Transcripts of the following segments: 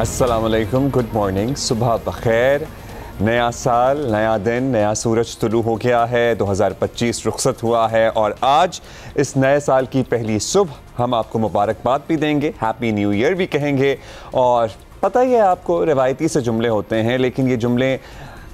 अस्सलाम वालेकुम, good morning, सुबह बखैर। नया साल, नया दिन, नया सूरज तुलू हो गया है। 2025 रुखसत हुआ है और आज इस नए साल की पहली सुबह हम आपको मुबारकबाद भी देंगे, हैप्पी न्यू ईयर भी कहेंगे। और पता ही है आपको, रिवायती से जुमले होते हैं, लेकिन ये जुमले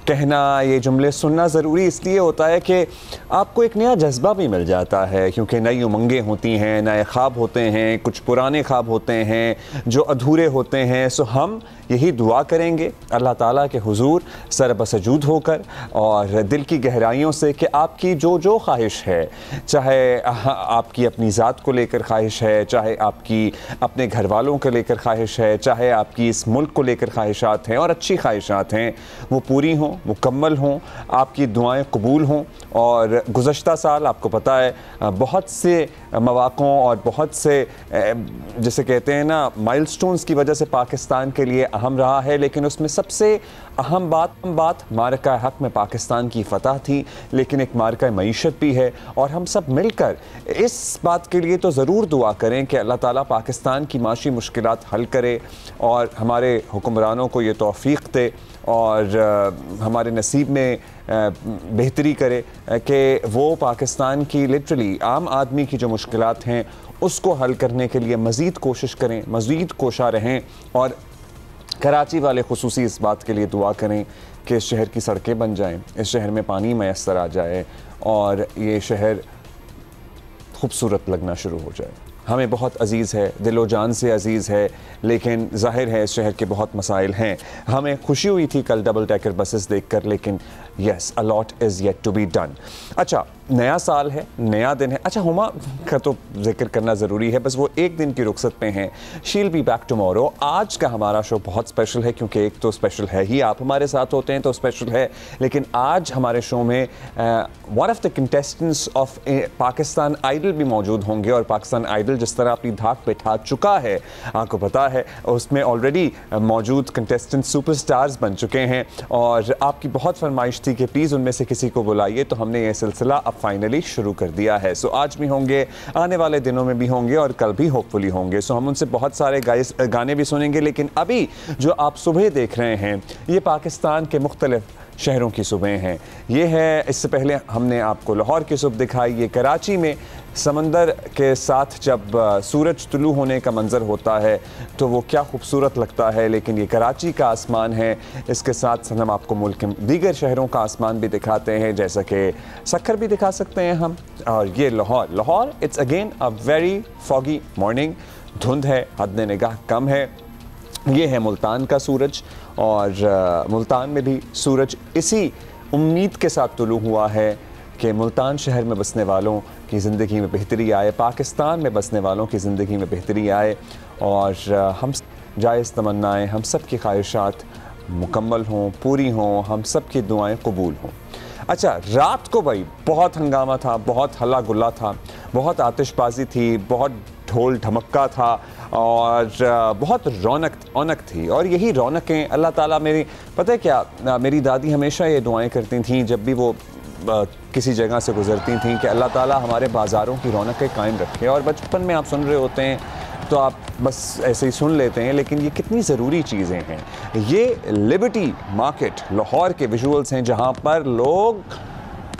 कहना, ये जुमले सुनना ज़रूरी इसलिए होता है कि आपको एक नया जज्बा भी मिल जाता है, क्योंकि नई उमंगें होती हैं, नए ख्वाब होते हैं, कुछ पुराने ख्वाब होते हैं जो अधूरे होते हैं। सो हम यही दुआ करेंगे अल्लाह ताला के हुजूर सरबसजूद होकर और दिल की गहराइयों से कि आपकी जो ख्वाहिश है, चाहे आपकी अपनी ज़ात को लेकर ख्वाहिश है, चाहे आपकी अपने घर वालों को लेकर ख्वाहिश है, चाहे आपकी इस मुल्क को लेकर ख्वाहिशात हैं और अच्छी ख्वाहिशात हैं, वो पूरी हों, मुकम्मल हों, आपकी दुआएं कबूल हों। और गुज़श्ता साल आपको पता है बहुत से मौक़ों और बहुत से जैसे कहते हैं ना माइलस्टोन्स की वजह से पाकिस्तान के लिए अहम रहा है, लेकिन उसमें सबसे अहम बात मारका हक़ में पाकिस्तान की फ़तह थी, लेकिन एक मारका मईशत भी है। और हम सब मिलकर इस बात के लिए तो ज़रूर दुआ करें कि अल्लाह ताला पाकिस्तान की माशी मुश्किलात हल करे और हमारे हुक्मरानों को ये तौफ़ीक़ दे और हमारे नसीब में बेहतरी करे कि वो पाकिस्तान की लिटरली आम आदमी की जो मुश्किलात हैं उसको हल करने के लिए मज़ीद कोशिश करें, मज़ीद कोशा रहें। और कराची वाले खुसूसी इस बात के लिए दुआ करें कि इस शहर की सड़कें बन जाएं, इस शहर में पानी मैसर आ जाए और ये शहर खूबसूरत लगना शुरू हो जाए। हमें बहुत अज़ीज़ है, दिलो जान से अज़ीज़ है, लेकिन ज़ाहिर है इस शहर के बहुत मसाइल हैं। हमें खुशी हुई थी कल डबल डेकर बसेस देखकर, लेकिन yes, a lot is yet to be done. अच्छा, नया साल है, नया दिन है। अच्छा, हुमा का तो जिक्र करना ज़रूरी है, बस वो एक दिन की रुखसत पे हैं। She will be back tomorrow. आज का हमारा शो बहुत स्पेशल है, क्योंकि एक तो स्पेशल है ही, आप हमारे साथ होते हैं तो स्पेशल है, लेकिन आज हमारे शो में one of the contestants of Pakistan Idol भी मौजूद होंगे। और पाकिस्तान आइडल जिस तरह अपनी धाक बैठा चुका है, आपको पता है, उसमें ऑलरेडी मौजूद कंटेस्टेंट सुपरस्टार्स बन चुके हैं और आपकी बहुत फरमाइश थी कि प्लीज़ उनमें से किसी को बुलाइए, तो हमने ये सिलसिला अब फाइनली शुरू कर दिया है। सो आज भी होंगे, आने वाले दिनों में भी होंगे और कल भी होपफुली होंगे। सो हम उनसे बहुत सारे गाने भी सुनेंगे, लेकिन अभी जो आप सुबह देख रहे हैं ये पाकिस्तान के मुख्तलिफ शहरों की सुबह हैं। ये है, इससे पहले हमने आपको लाहौर की सुबह दिखाई, ये कराची में समंदर के साथ जब सूरज तुलू होने का मंज़र होता है तो वो क्या खूबसूरत लगता है। लेकिन ये कराची का आसमान है, इसके साथ हम आपको मुल्क के दीगर शहरों का आसमान भी दिखाते हैं, जैसा कि सक्खर भी दिखा सकते हैं हम। और ये Lahore it's again a very foggy morning, धुंध है, हद निगाह कम है। ये है मुल्तान का सूरज और मुल्तान में भी सूरज इसी उम्मीद के साथ तुलू हुआ है कि मुल्तान शहर में बसने वालों की ज़िंदगी में बेहतरी आए, पाकिस्तान में बसने वालों की ज़िंदगी में बेहतरी आए और हम जायज़ तमन्नाएँ, हम सब की ख्वाहिशात मुकम्मल हों, पूरी हों, हम सब की दुआएँ कबूल हों। अच्छा, रात को भाई बहुत हंगामा था, बहुत हल्ला गुल्ला था, बहुत आतिशबाजी थी, बहुत ढोल ढमक्का था और बहुत रौनक थी। और यही रौनकें अल्लाह ताला, मेरी पता है क्या, मेरी दादी हमेशा ये दुआएं करती थीं जब भी वो किसी जगह से गुज़रती थीं कि अल्लाह ताला हमारे बाज़ारों की रौनकें कायम रखे। और बचपन में आप सुन रहे होते हैं तो आप बस ऐसे ही सुन लेते हैं, लेकिन ये कितनी ज़रूरी चीज़ें हैं। ये लिबर्टी मार्केट लाहौर के विजुअल्स हैं, जहाँ पर लोग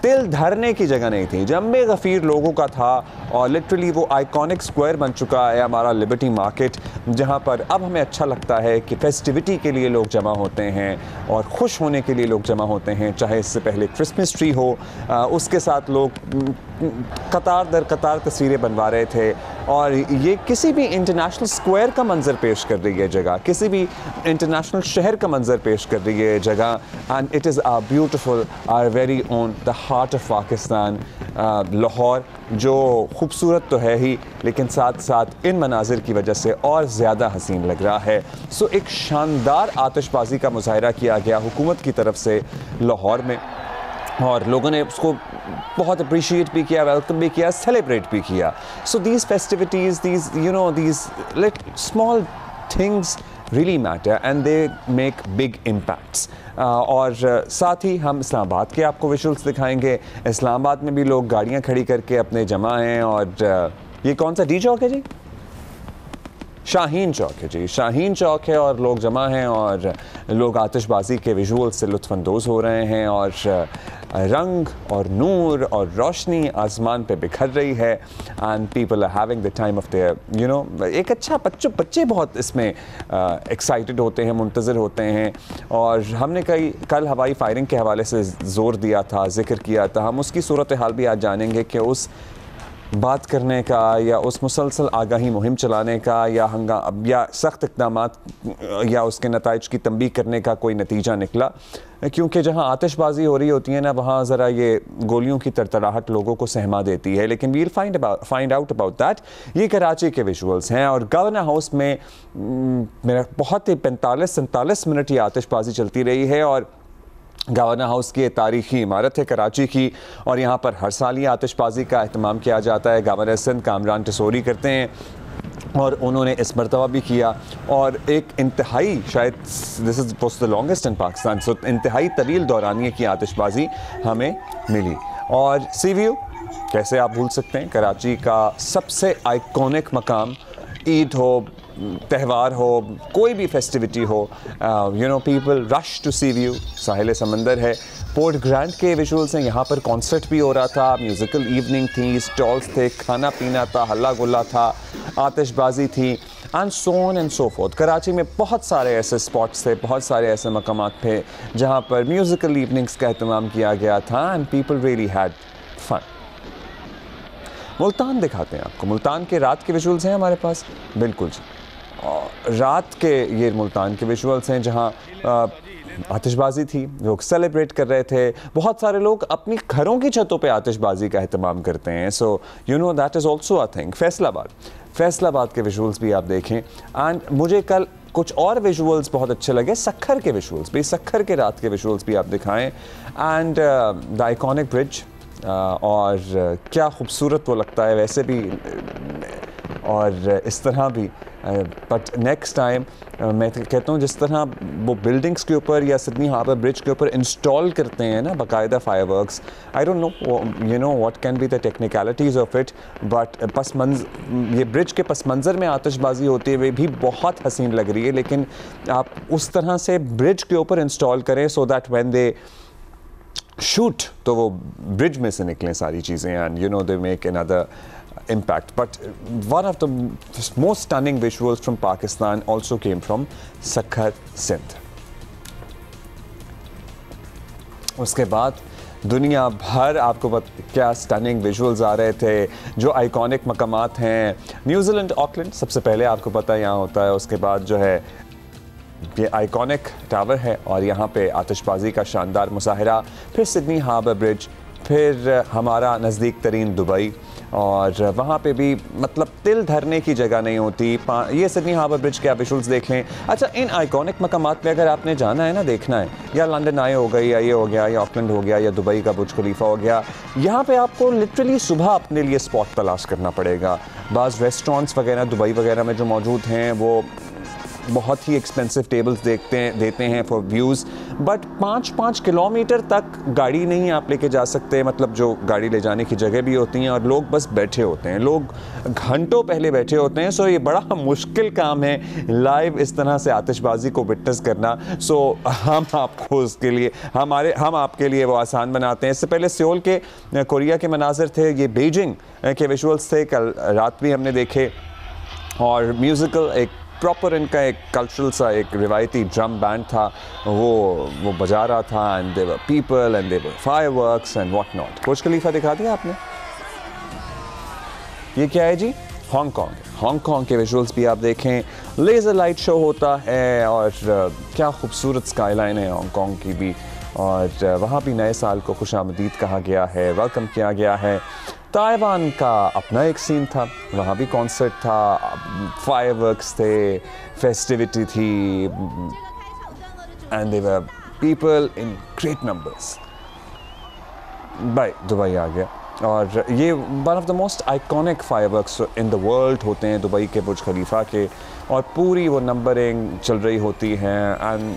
तिल धरने की जगह नहीं थी, जम्मे गफ़ीर लोगों का था। और लिटरली वो आइकॉनिक स्क्वायर बन चुका है हमारा लिबर्टी मार्केट, जहाँ पर अब हमें अच्छा लगता है कि फेस्टिविटी के लिए लोग जमा होते हैं और खुश होने के लिए लोग जमा होते हैं। चाहे इससे पहले क्रिसमस ट्री हो, उसके साथ लोग कतार दर कतार तस्वीरें बनवा रहे थे। और ये किसी भी इंटरनेशनल स्क्वायर का मंज़र पेश कर रही है जगह, किसी भी इंटरनेशनल शहर का मंज़र पेश कर रही है जगह। And it is our beautiful, our very own, the heart of Pakistan, Lahore, जो खूबसूरत तो है ही, लेकिन साथ साथ इन मनाजिर की वजह से और ज़्यादा हसीन लग रहा है। सो एक शानदार आतिशबाजी का मुजाहरा किया गया हुकूमत की तरफ से लाहौर में, और लोगों ने उसको बहुत अप्रिशिएट भी किया, वेलकम भी किया, सेलिब्रेट भी किया। So these festivities, these small things really matter and they make big impacts। और साथ ही हम इस्लामाबाद के आपको विजुअल्स दिखाएंगे। इस्लामाबाद में भी लोग गाड़ियां खड़ी करके अपने जमा हैं। और ये कौन सा डी चौक है जी? शाहीन चौक है जी, शाहीन चौक है और लोग जमा हैं और लोग आतिशबाजी के विजुअल से लुत्फ़अंदोज़ हो रहे हैं और रंग और नूर और रोशनी आसमान पे बिखर रही है and people are having the time of their you know. एक अच्छा बच्चे बहुत इसमें एक्साइटेड होते हैं, मुंतज़र होते हैं। और हमने कल हवाई फायरिंग के हवाले से ज़ोर दिया था, जिक्र किया था, हम उसकी सूरत हाल भी आज जानेंगे कि उस बात करने का या उस मुसलसल आगाही मुहिम चलाने का या सख्त इक़दामात या उसके नताइज की तंबीह करने का कोई नतीजा निकला, क्योंकि जहां आतिशबाजी हो रही होती है ना, वहाँ ज़रा ये गोलियों की तरतराहट लोगों को सहमा देती है। लेकिन we'll find out about that. ये कराची के विजुअल्स हैं और गवर्नर हाउस में मेरा बहुत ही 45-47 मिनट ये आतिशबाजी चलती रही है। और गवर्नर हाउस की तारीखी इमारत है कराची की और यहाँ पर हर साल ये आतिशबाजी का अहतमाम किया जाता है। गवर्नर सिंध कामरान टिसोरी करते हैं और उन्होंने इस मरतबा भी किया और एक इंतहाई, शायद this is the longest in Pakistan, so इंतहाई तवील दौरानिए की आतिशबाजी हमें मिली। और सी व्यू कैसे आप भूल सकते हैं, कराची का सबसे आइकॉनिक मकाम, ईद हो, त्यौहार हो, कोई भी फेस्टिविटी हो, you know people rush to see view. साहिल समंदर है, पोर्ट ग्रैंड के विजुअल्स हैं, यहाँ पर कॉन्सर्ट भी हो रहा था, म्यूज़िकल इवनिंग थी, स्टॉल्स थे, खाना पीना था, हल्ला गुल्ला था, आतिशबाजी थी and so on and so fourth. Karachi में बहुत सारे ऐसे स्पॉट्स थे, बहुत सारे ऐसे मकामात थे जहाँ पर म्यूज़िकल इवनिंग्स का अहतमाम किया गया था and people really had fun. Multan दिखाते हैं आपको, मुल्तान के रात के विजुअल्स हैं हमारे पास, बिल्कुल जी। रात के ये मुल्तान के विजुअल्स हैं जहाँ आतिशबाजी थी, लोग सेलिब्रेट कर रहे थे। बहुत सारे लोग अपनी घरों की छतों पे आतिशबाजी का अहतमाम करते हैं, सो you know that is also a thing. Faisalabad के विजुअल्स भी आप देखें एंड मुझे कल कुछ और विजुअल्स बहुत अच्छे लगे, सक्खर के विजुअल्स भी, सक्खर के रात के विजुअल्स भी आप दिखाएं एंड द आइकॉनिक ब्रिज और क्या खूबसूरत वो लगता है वैसे भी और इस तरह भी। बट नेक्स्ट टाइम मैं कहता हूँ जिस तरह वो बिल्डिंग्स के ऊपर या सिडनी हार्बर ब्रिज के ऊपर इंस्टॉल करते हैं ना बाकायदा fireworks, I don't know you know what can be the technicalities of it, but ये ब्रिज के पस मंज़र में आतिशबाजी होती है भी बहुत हसीन लग रही है। लेकिन आप उस तरह से ब्रिज के ऊपर इंस्टॉल करें so that when they shoot तो वो ब्रिज में से निकलें सारी चीज़ें and you know they make another impact. But one of the most stunning visuals from Pakistan also came from Sakhar, Sindh. उसके बाद दुनिया भर आपको क्या स्टनिंग विजुअल्स आ रहे थे, जो आइकॉनिक मकामात हैं। न्यूजीलैंड ऑकलैंड सबसे पहले आपको पता है यहाँ होता है, उसके बाद जो है ये आइकॉनिक टावर है और यहाँ पे आतिशबाजी का शानदार मुजाहरा, फिर सिडनी हार्बर ब्रिज, फिर हमारा नज़दीक तरीन दुबई और वहाँ पे भी मतलब तिल धरने की जगह नहीं होती। ये सिडनी हार्बर ब्रिज के आप विजुअल्स देख लें। अच्छा, इन आइकॉनिक मकामात पे अगर आपने जाना है ना, देखना है, या लंदन आए हो गई, या ये हो गया, या ऑकलैंड हो गया, या दुबई का बुर्ज खलीफा हो गया, यहाँ पे आपको लिटरली सुबह अपने लिए स्पॉट तलाश करना पड़ेगा। बाज़ रेस्टोरेंट्स वगैरह दुबई वगैरह में जो मौजूद हैं वो बहुत ही एक्सपेंसिव टेबल्स देते हैं फॉर व्यूज़, बट 5-5 किलोमीटर तक गाड़ी नहीं आप लेके जा सकते, मतलब जो गाड़ी ले जाने की जगह भी होती हैं और लोग बस बैठे होते हैं, लोग घंटों पहले बैठे होते हैं। सो ये बड़ा मुश्किल काम है लाइव इस तरह से आतिशबाजी को विटनेस करना। सो हम आपको उसके लिए हम आपके लिए वो आसान बनाते हैं। इससे पहले सियोल के कोरिया के मनाजिर थे, ये बीजिंग के विजुअल्स थे, कल रात भी हमने देखे। और म्यूज़िकल एक प्रॉपर इनका एक कल्चरल सा एक रिवायती ड्रम बैंड था, वो बजा रहा था and there were people and there were fireworks and what not. Burj Khalifa दिखा दिया आपने, ये क्या है जी? हांगकांग के विजुअल्स भी आप देखें, लेज़र लाइट शो होता है और क्या खूबसूरत स्काईलाइन है हांगकांग की भी। और वहाँ भी नए साल को खुशामदीद कहा गया है, वेलकम किया गया है। ताइवान का अपना एक सीन था, वहाँ भी कॉन्सर्ट था, फायरवर्क्स थे, फेस्टिविटी थी and there were people in great numbers. भाई दुबई आ गया, और ये one of the most iconic fireworks in the world होते हैं दुबई के बुर्ज खलीफा के, और पूरी वो नंबरिंग चल रही होती है। एंड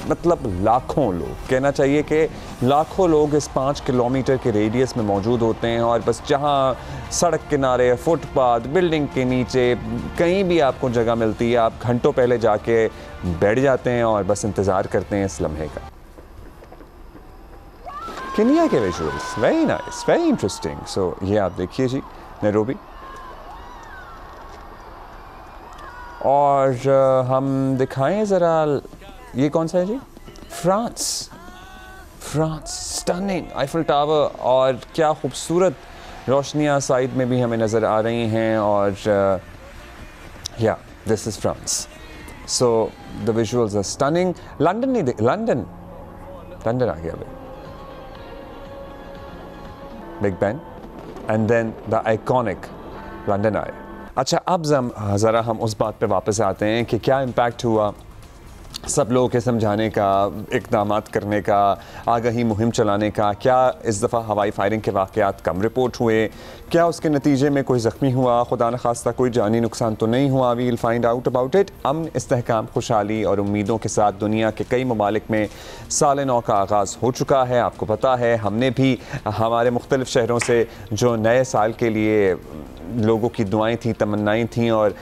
मतलब लाखों लोग, कहना चाहिए कि लाखों लोग इस 5 किलोमीटर के रेडियस में मौजूद होते हैं। और बस जहाँ सड़क किनारे, फुटपाथ, बिल्डिंग के नीचे कहीं भी आपको जगह मिलती है, आप घंटों पहले जाके बैठ जाते हैं और बस इंतज़ार करते हैं इस लम्हे का। केनिया के visuals very nice, very interesting. So ये आप देखिए जी, नैरोबी। और हम दिखाएं ज़रा, ये कौन सा है जी? फ्रांस। स्टनिंग आईफल टावर, और क्या खूबसूरत रोशनियाँ साइड में भी हमें नज़र आ रही हैं। और या this is France. So the visuals are stunning. London नहीं, लंदन आ गया भाई, Big Ben, and then the iconic London Eye. अच्छा, अब ज़रा हम उस बात पे वापस आते हैं कि क्या इम्पैक्ट हुआ सब लोगों के समझाने का, इक़दामात करने का, आगाही मुहिम चलाने का। क्या इस दफ़ा हवाई फायरिंग के वाक़यात कम रिपोर्ट हुए? क्या उसके नतीजे में कोई ज़ख्मी हुआ? खुदा न खास्ता कोई जानी नुकसान तो नहीं हुआ? We'll find out about it. अमन, इस्तेहकाम, खुशहाली और उम्मीदों के साथ दुनिया के कई ममालिक में साल नौ का आगाज़ हो चुका है। आपको पता है, हमने भी हमारे मुख्तलिफ़ शहरों से जो नए साल के लिए लोगों की दुआएं थी, तमन्नाएं थी, और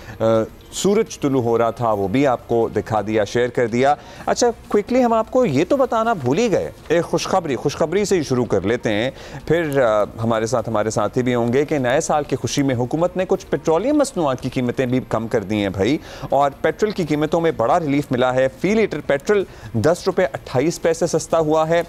सूरज तुलू हो रहा था, वो भी आपको दिखा दिया, शेयर कर दिया। अच्छा, क्विकली हम आपको ये तो बताना भूल ही गए, एक खुशखबरी से ही शुरू कर लेते हैं, फिर हमारे साथी भी होंगे कि नए साल की खुशी में हुकूमत ने कुछ पेट्रोलियम मसनूआत की कीमतें भी कम कर दी हैं भाई। और पेट्रोल की कीमतों में बड़ा रिलीफ मिला है। फ़ी लीटर पेट्रोल 10 रुपये 28 पैसे सस्ता हुआ है,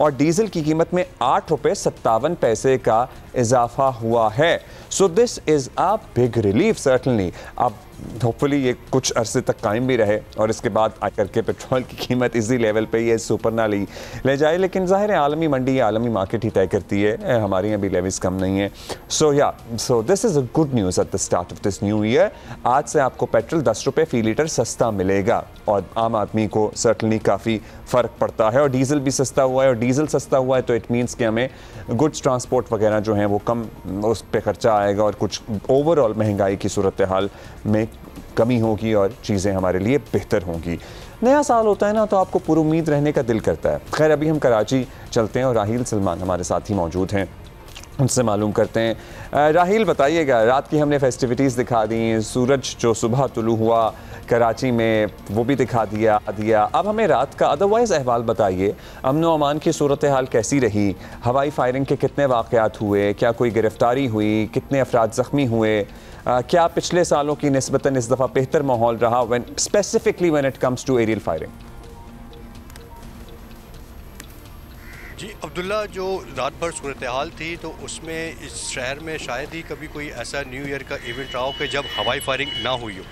और डीजल की कीमत में 8 रुपये 57 पैसे का इजाफा हुआ है। So this is a big relief certainly. अब होपफुली ये कुछ अरसे तक कायम भी रहे और इसके बाद आकर के पेट्रोल की कीमत इसी लेवल पे ये सुपर ना ले जाए। लेकिन ज़ाहिर है आलमी मंडी, आलमी मार्केट ही तय करती है, हमारे यहाँ भी लेविस कम नहीं है। So this is a good news at the start of this new year. आज से आपको पेट्रोल 10 रुपये फ़ी लीटर सस्ता मिलेगा और आम आदमी को सर्टनली काफ़ी फ़र्क पड़ता है। और डीज़ल भी सस्ता हुआ है, और डीज़ल सस्ता हुआ है तो इट मीन्स कि हमें गुड्स ट्रांसपोर्ट वगैरह जो हैं वो कम उस पर ख़र्चा आएगा, और कुछ ओवरऑल महंगाई की सूरत हाल में कमी होगी और चीज़ें हमारे लिए बेहतर होंगी। नया साल होता है ना, तो आपको पुरुम्मीद रहने का दिल करता है। खैर, अभी हम कराची चलते हैं और राहील सलमान हमारे साथ ही मौजूद हैं, उनसे मालूम करते हैं। राहील, बताइएगा, रात की हमने फेस्टिविटीज़ दिखा दी, सूरज जो सुबह तुलू हुआ कराची में वो भी दिखा दिया। अब हमें रात का अदरवाइज़ अहवाल बताइए। अमन व अमान की सूरत हाल कैसी रही? हवाई फायरिंग के कितने वाक़यात हुए? क्या कोई गिरफ्तारी हुई? कितने अफराद ज़ख्मी हुए? क्या पिछले सालों की निस्बतन इस दफ़ा बेहतर माहौल रहा specifically when it comes to aerial firing? जी अब्दुल्ला, जो रात भर सूरत हाल थी तो उसमें इस शहर में शायद ही कभी कोई ऐसा न्यू ईयर का इवेंट रहा हो कि जब हवाई फायरिंग ना हुई हो।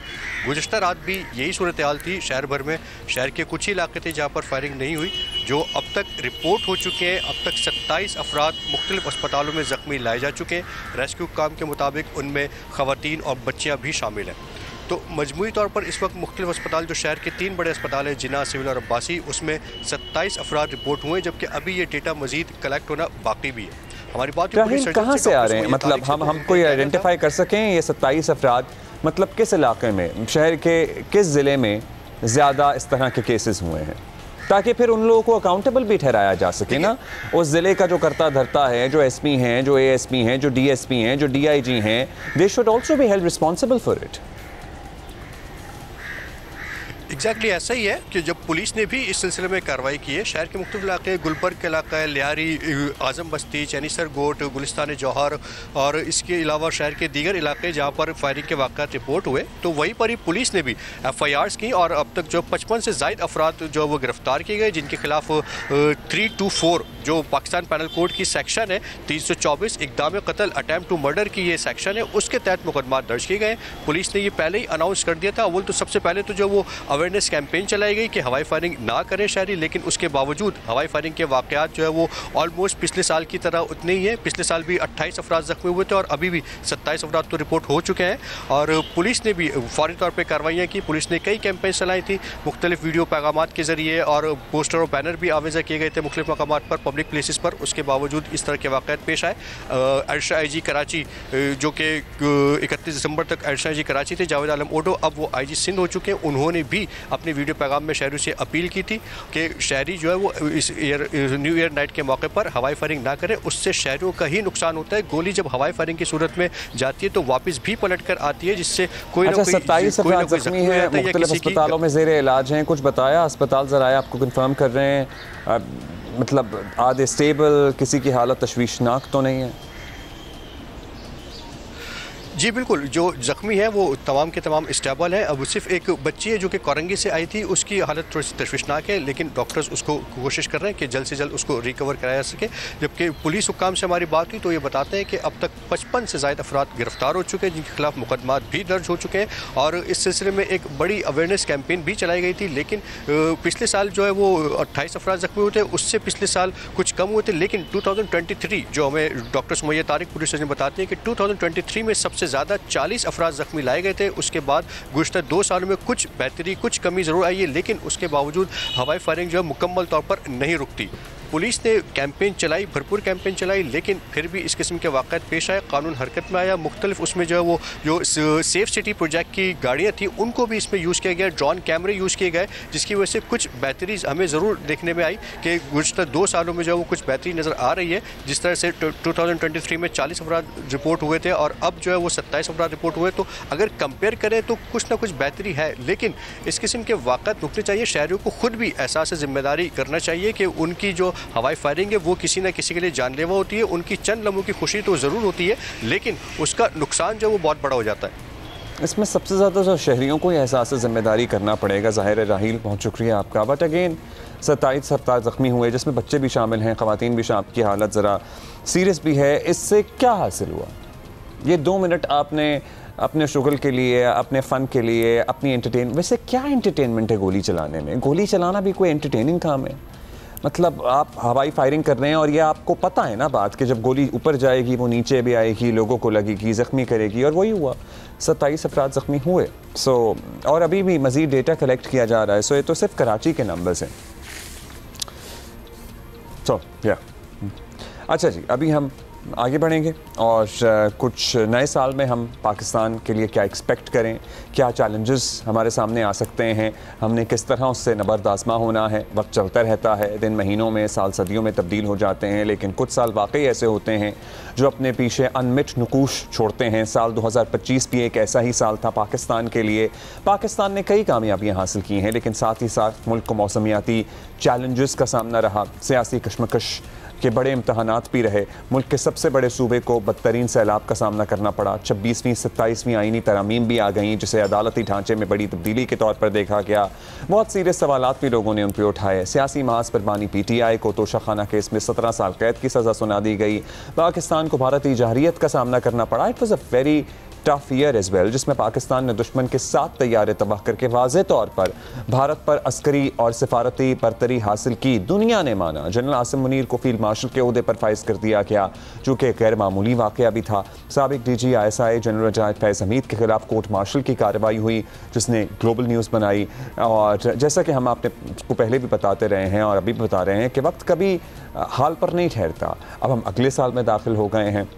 गुज़श्ता रात भी यही सूरत हाल थी शहर भर में। शहर के कुछ ही इलाके थे जहाँ पर फायरिंग नहीं हुई। जो अब तक रिपोर्ट हो चुके हैं, अब तक 27 अफराद मुख्तलिफ अस्पतालों में ज़ख्मी लाए जा चुके हैं। रेस्क्यू काम के मुताबिक उनमें ख़वातीन और बच्चियाँ भी शामिल हैं। तो मजमूई तौर पर इस वक्त मुख्तलिफ अस्पताल, जो शहर के 3 बड़े अस्पताल हैं, जिन्ना, सिविल और अब्बासी, उसमें 27 अफराद रिपोर्ट हुए, जबकि अभी ये डेटा मज़ीद कलेक्ट होना बाकी भी है। हमारी बात कहाँ से आ रहे हैं? मतलब हम कोई आइडेंटिफाई कर सकें ये 27 अफराद, मतलब किस इलाके में, शहर के किस ज़िले में ज़्यादा इस तरह के केसेस हुए हैं, ताकि फिर उन लोगों को अकाउंटेबल भी ठहराया जा सके ना। उस ज़िले का जो करता धरता है, जो एसपी हैं, जो एएसपी हैं, जो डीएसपी हैं, जो डीआईजी हैं, they should also be held responsible for it. Exactly ऐसा ही है कि जब पुलिस ने भी इस सिलसिले में कार्रवाई की है। शहर के मुख्तलिफ इलाके, गुलबर्ग का इलाका है, लियारी, आज़म बस्ती, चैनीसर गोट, गुलिस्तान जौहर, और इसके अलावा शहर के दीगर इलाके जहाँ पर फायरिंग के वाक़यात रिपोर्ट हुए, तो वहीं पर ही पुलिस ने भी FIRs की, और अब तक जो 55 से ज़ायद अफराद जो वो गिरफ्तार किए गए, जिनके खिलाफ 324 जो पाकिस्तान पैनल कोड की सेक्शन है 324 इक़दाम कत्ल, अटैम्प्ट टू मर्डर की ये सेक्शन है, उसके तहत मुकदमा दर्ज किए गए। पुलिस ने ये पहले ही अनाउंस कर दिया था। अव्वल तो सबसे पहले तो जो वो अवेयरनेस अवेयरनेस कैंपेन चलाई गई कि हवाई फायरिंग ना करें शहरी, लेकिन उसके बावजूद हवाई फायरिंग के वाक़यात जो है वो ऑलमोस्ट पिछले साल की तरह उतने ही है। पिछले साल भी 28 अफराद ज़ख्मी हुए थे और अभी भी 27 अफराद तो रिपोर्ट हो चुके हैं। और पुलिस ने भी फौरी तौर पर कार्रवाइयाँ की। पुलिस ने कई कैंपेन चलाई थी मुख्तलिफ वीडियो पैगामात के ज़रिए, और पोस्टर और बैनर भी आवेज़ा किए गए थे मुख्तलिफ मकामात पर, पब्लिक प्लेसेस पर। उसके बावजूद इस तरह के वाक़यात पेश आए। अरशा IG कराची, जो कि 31 दिसंबर तक अरशा IG कराची थे, जावेद आलम ओडो, अब वो IG सिंध हो चुके हैं। उन्होंने भी अपने वीडियो पैगाम में शहरों से अपील की थी कि शहरी जो है वो इस न्यू ईयर नाइट के मौके पर हवाई फायरिंग ना करें, उससे शहरों का ही नुकसान होता है। गोली जब हवाई फायरिंग की सूरत में जाती है तो वापस भी पलट कर आती है, जिससे कोई ना कोई 27 अफराद ज़ख्मी हैं, मुख्तलिफ अस्पतालों में ज़ेर इलाज हैं। कुछ बताया अस्पताल ज़राए आपको कंफर्म कर रहे हैं, मतलब आधे स्टेबल, किसी की हालत तशवीशनाक तो नहीं है? जी बिल्कुल, जो ज़ख्मी है वो तमाम के तमाम स्टेबल हैं। अब सिर्फ एक बच्ची है जो कि कोरंगी से आई थी, उसकी हालत थोड़ी सी तशवीशनाक है, लेकिन डॉक्टर्स उसको कोशिश कर रहे हैं कि जल्द से जल्द उसको रिकवर कराया जा सके। जबकि पुलिस हुक्काम से हमारी बात हुई तो ये बताते हैं कि अब तक 55 से ज़ायद अफराद गिरफ्तार हो चुके हैं, जिनके खिलाफ मुकदमात भी दर्ज हो चुके हैं। और इस सिलसिले में एक बड़ी अवेयरनेस कैंपेन भी चलाई गई थी, लेकिन पिछले साल जो है वो 28 अफराद ज़ख्मी हुए थे, उससे पिछले साल कुछ कम हुए थे। लेकिन 2023 जो हमें doctor Sumaiya Tariq police station बताते हैं कि 2023 में सबसे ज़्यादा 40 अफराद ज़ख्मी लाए गए थे। उसके बाद गुज़श्ता 2 सालों में कुछ बेहतरी, कुछ कमी ज़रूर आई है, लेकिन उसके बावजूद हवाई फायरिंग जो है मुकम्मल तौर पर नहीं रुकती। पुलिस ने कैंपेन चलाई, भरपूर कैंपेन चलाई, लेकिन फिर भी इस किस्म के वाक़यात पेश आए, कानून हरकत में आया। मुख्तलिफ उसमें जो है वो जो सेफ सिटी प्रोजेक्ट की गाड़ियाँ थी उनको भी इसमें यूज़ किया गया, ड्रोन कैमरे यूज़ किए गए, जिसकी वजह से कुछ बेहतरी हमें ज़रूर देखने में आई कि गुज़श्ता 2 सालों में जो है वो कुछ बेहतरी नज़र आ रही है। जिस तरह से 2023 में 40 अफराद रिपोर्ट हुए थे और अब जो है वो 27 अफराद रिपोर्ट हुए, तो अगर कंपेयर करें तो कुछ ना कुछ बेहतरी है। लेकिन इस किस्म के वाक़यात रुकने चाहिए। शहरियों को खुद भी एहसास ज़िम्मेदारी करना चाहिए कि उनकी जो हवाई फायरिंग है वो किसी न किसी के लिए जानलेवा होती है। उनकी चंद लम्हों की खुशी तो ज़रूर होती है, लेकिन उसका नुकसान जो है वो बहुत बड़ा हो जाता है। इसमें सबसे ज़्यादा जो शहरियों को एहसास ज़िम्मेदारी करना पड़ेगा। ज़ाहिर है राहील, बहुत शुक्रिया आपका। बट अगेन 27 अफराद ज़ख्मी हुए, जिसमें बच्चे भी शामिल हैं, ख़वातीन भी, आपकी हालत ज़रा सीरियस भी है। इससे क्या हासिल हुआ? ये 2 मिनट आपने अपने शुगल के लिए, अपने फ़न के लिए, अपनी वैसे क्या एंटरटेनमेंट है गोली चलाने में? गोली चलाना भी कोई एंटरटेनिंग काम है? मतलब आप हवाई फायरिंग कर रहे हैं और ये आपको पता है ना बात कि जब गोली ऊपर जाएगी वो नीचे भी आएगी, लोगों को लगेगी, ज़ख्मी करेगी, और वही हुआ। 27 अफराद ज़ख्मी हुए। और अभी भी मज़ीद डेटा कलेक्ट किया जा रहा है। ये तो सिर्फ कराची के नंबर्स हैं। अच्छा जी, अभी हम आगे बढ़ेंगे और कुछ नए साल में हम पाकिस्तान के लिए क्या एक्सपेक्ट करें, क्या चैलेंजेस हमारे सामने आ सकते हैं, हमने किस तरह उससे नबर्द आज़मा होना है। वक्त चलता रहता है, दिन महीनों में, साल सदियों में तब्दील हो जाते हैं, लेकिन कुछ साल वाकई ऐसे होते हैं जो अपने पीछे अनमिट नकूश छोड़ते हैं। साल 2025 भी एक ऐसा ही साल था पाकिस्तान के लिए। पाकिस्तान ने कई कामयाबियाँ हासिल की हैं, लेकिन साथ ही साथ मुल्क को मौसमियाती चैलेंजेस का सामना रहा, सियासी कशमकश के बड़े इम्तहानात भी रहे। मुल्क के सबसे बड़े सूबे को बदतरीन सैलाब का सामना करना पड़ा। 26वीं 27वीं आईनी तरामीम भी आ गई, जिसे अदालती ढांचे में बड़ी तब्दीली के तौर पर देखा गया। बहुत सीरियस सवालात भी लोगों ने उन पर उठाए। सियासी महाज पर बानी PTI को तोशाखाना केस में 17 साल कैद की सज़ा सुना दी गई। पाकिस्तान को भारतीय जहरीत का सामना करना पड़ा। It was a very tough year as well, जिसमें पाकिस्तान ने दुश्मन के 7 तैयारे तबाह करके वाज़े तौर पर भारत पर अस्करी और सिफारती बरतरी हासिल की। दुनिया ने माना। जनरल आसिम मुनीर को फील्ड मार्शल के ओहदे पर फाइज कर दिया गया, जो कि गैर मामूली वाक़या भी था। साबिक DG ISI जनरल रजात फैज़ हमीद के खिलाफ कोर्ट मार्शल की कार्रवाई हुई, जिसने ग्लोबल न्यूज़ बनाई। और जैसा कि हम आपको पहले भी बताते रहे हैं और अभी भी बता रहे हैं कि वक्त कभी हाल पर नहीं ठहरता। अब हम अगले साल में दाखिल हो गए हैं,